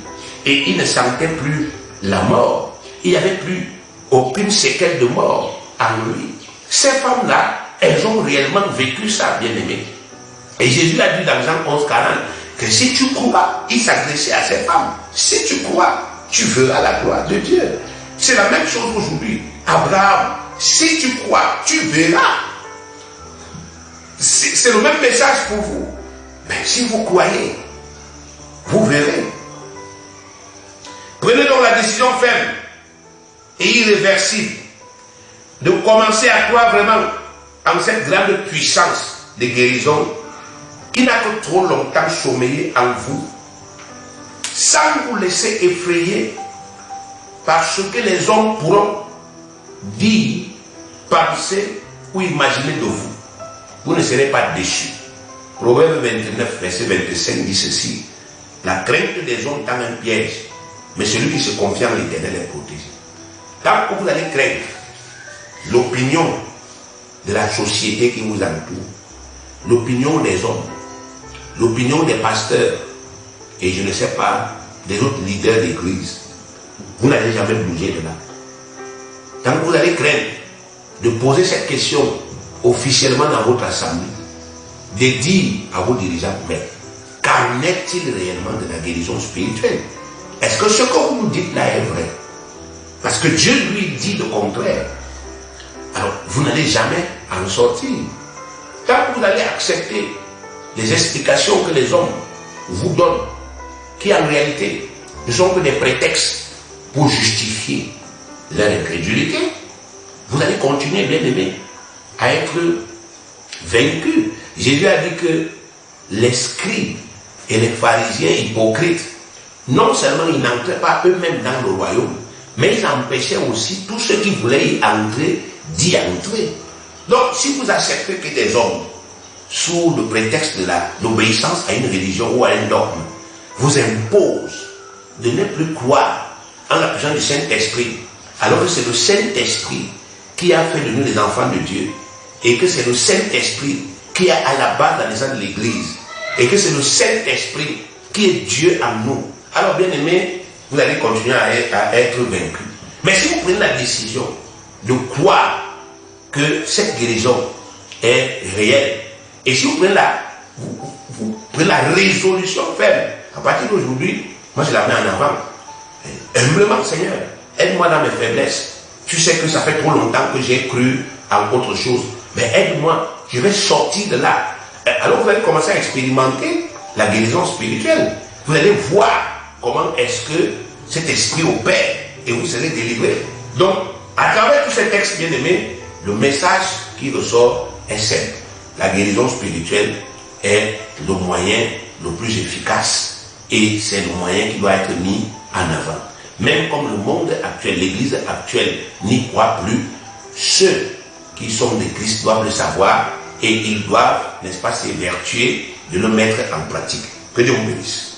et il ne sentait plus la mort. Il n'y avait plus aucune séquelle de mort en lui. Ces femmes-là, elles ont réellement vécu ça, bien-aimé. Et Jésus a dit dans Jean 11, 40 que si tu crois, il s'adressait à ces femmes. Si tu crois, tu verras la gloire de Dieu. C'est la même chose aujourd'hui. Abraham, si tu crois, tu verras. C'est le même message pour vous. Mais si vous croyez, vous verrez. Prenez donc la décision ferme et irréversible de commencer à croire vraiment en cette grande puissance de guérison qui n'a que trop longtemps sommeillé en vous, sans vous laisser effrayer par ce que les hommes pourront dire, penser ou imaginer de vous. Vous ne serez pas déchus. Proverbe 29, verset 25 dit ceci: la crainte des hommes tend un piège, mais celui qui se confie en l'Éternel est protégé. Tant que vous allez craindre l'opinion de la société qui vous entoure, l'opinion des hommes, l'opinion des pasteurs, et je ne sais pas, des autres leaders d'église, vous n'allez jamais bouger de là. Tant que vous allez craindre de poser cette question officiellement dans votre assemblée, de dire à vos dirigeants, mais qu'en est-il réellement de la guérison spirituelle? Est-ce que ce que vous nous dites là est vrai? Parce que Dieu lui dit le contraire. Alors, vous n'allez jamais en sortir. Tant que vous allez accepter les explications que les hommes vous donnent, qui en réalité ne sont que des prétextes pour justifier leur incrédulité, vous allez continuer, bien aimé, à être vaincu. Jésus a dit que les scribes et les pharisiens hypocrites, non seulement ils n'entraient pas eux-mêmes dans le royaume, mais ils empêchaient aussi tous ceux qui voulaient y entrer d'y entrer. Donc, si vous acceptez que des hommes, sous le prétexte de l'obéissance à une religion ou à un dogme, vous imposent de ne plus croire en la puissance du Saint-Esprit, alors que c'est le Saint-Esprit qui a fait de nous les enfants de Dieu, et que c'est le Saint-Esprit qui est à la base de la naissance de l'Église, et que c'est le Saint-Esprit qui est Dieu en nous, alors bien aimé, vous allez continuer à être vaincu. Mais si vous prenez la décision de croire que cette guérison est réelle, et si vous prenez la résolution ferme, à partir d'aujourd'hui, moi je la mets en avant. Humblement, Seigneur, aide-moi dans mes faiblesses. Tu sais que ça fait trop longtemps que j'ai cru en autre chose. Mais aide-moi, je vais sortir de là. Alors vous allez commencer à expérimenter la guérison spirituelle. Vous allez voir comment est-ce que cet esprit opère et vous serez délivré. Donc, à travers tous ces textes bien aimés, le message qui ressort est simple. La guérison spirituelle est le moyen le plus efficace et c'est le moyen qui doit être mis en avant. Même comme le monde actuel, l'église actuelle n'y croit plus, ceux qui sont des Christ doivent le savoir et ils doivent, n'est-ce pas, s'évertuer de le mettre en pratique. Que Dieu vous bénisse.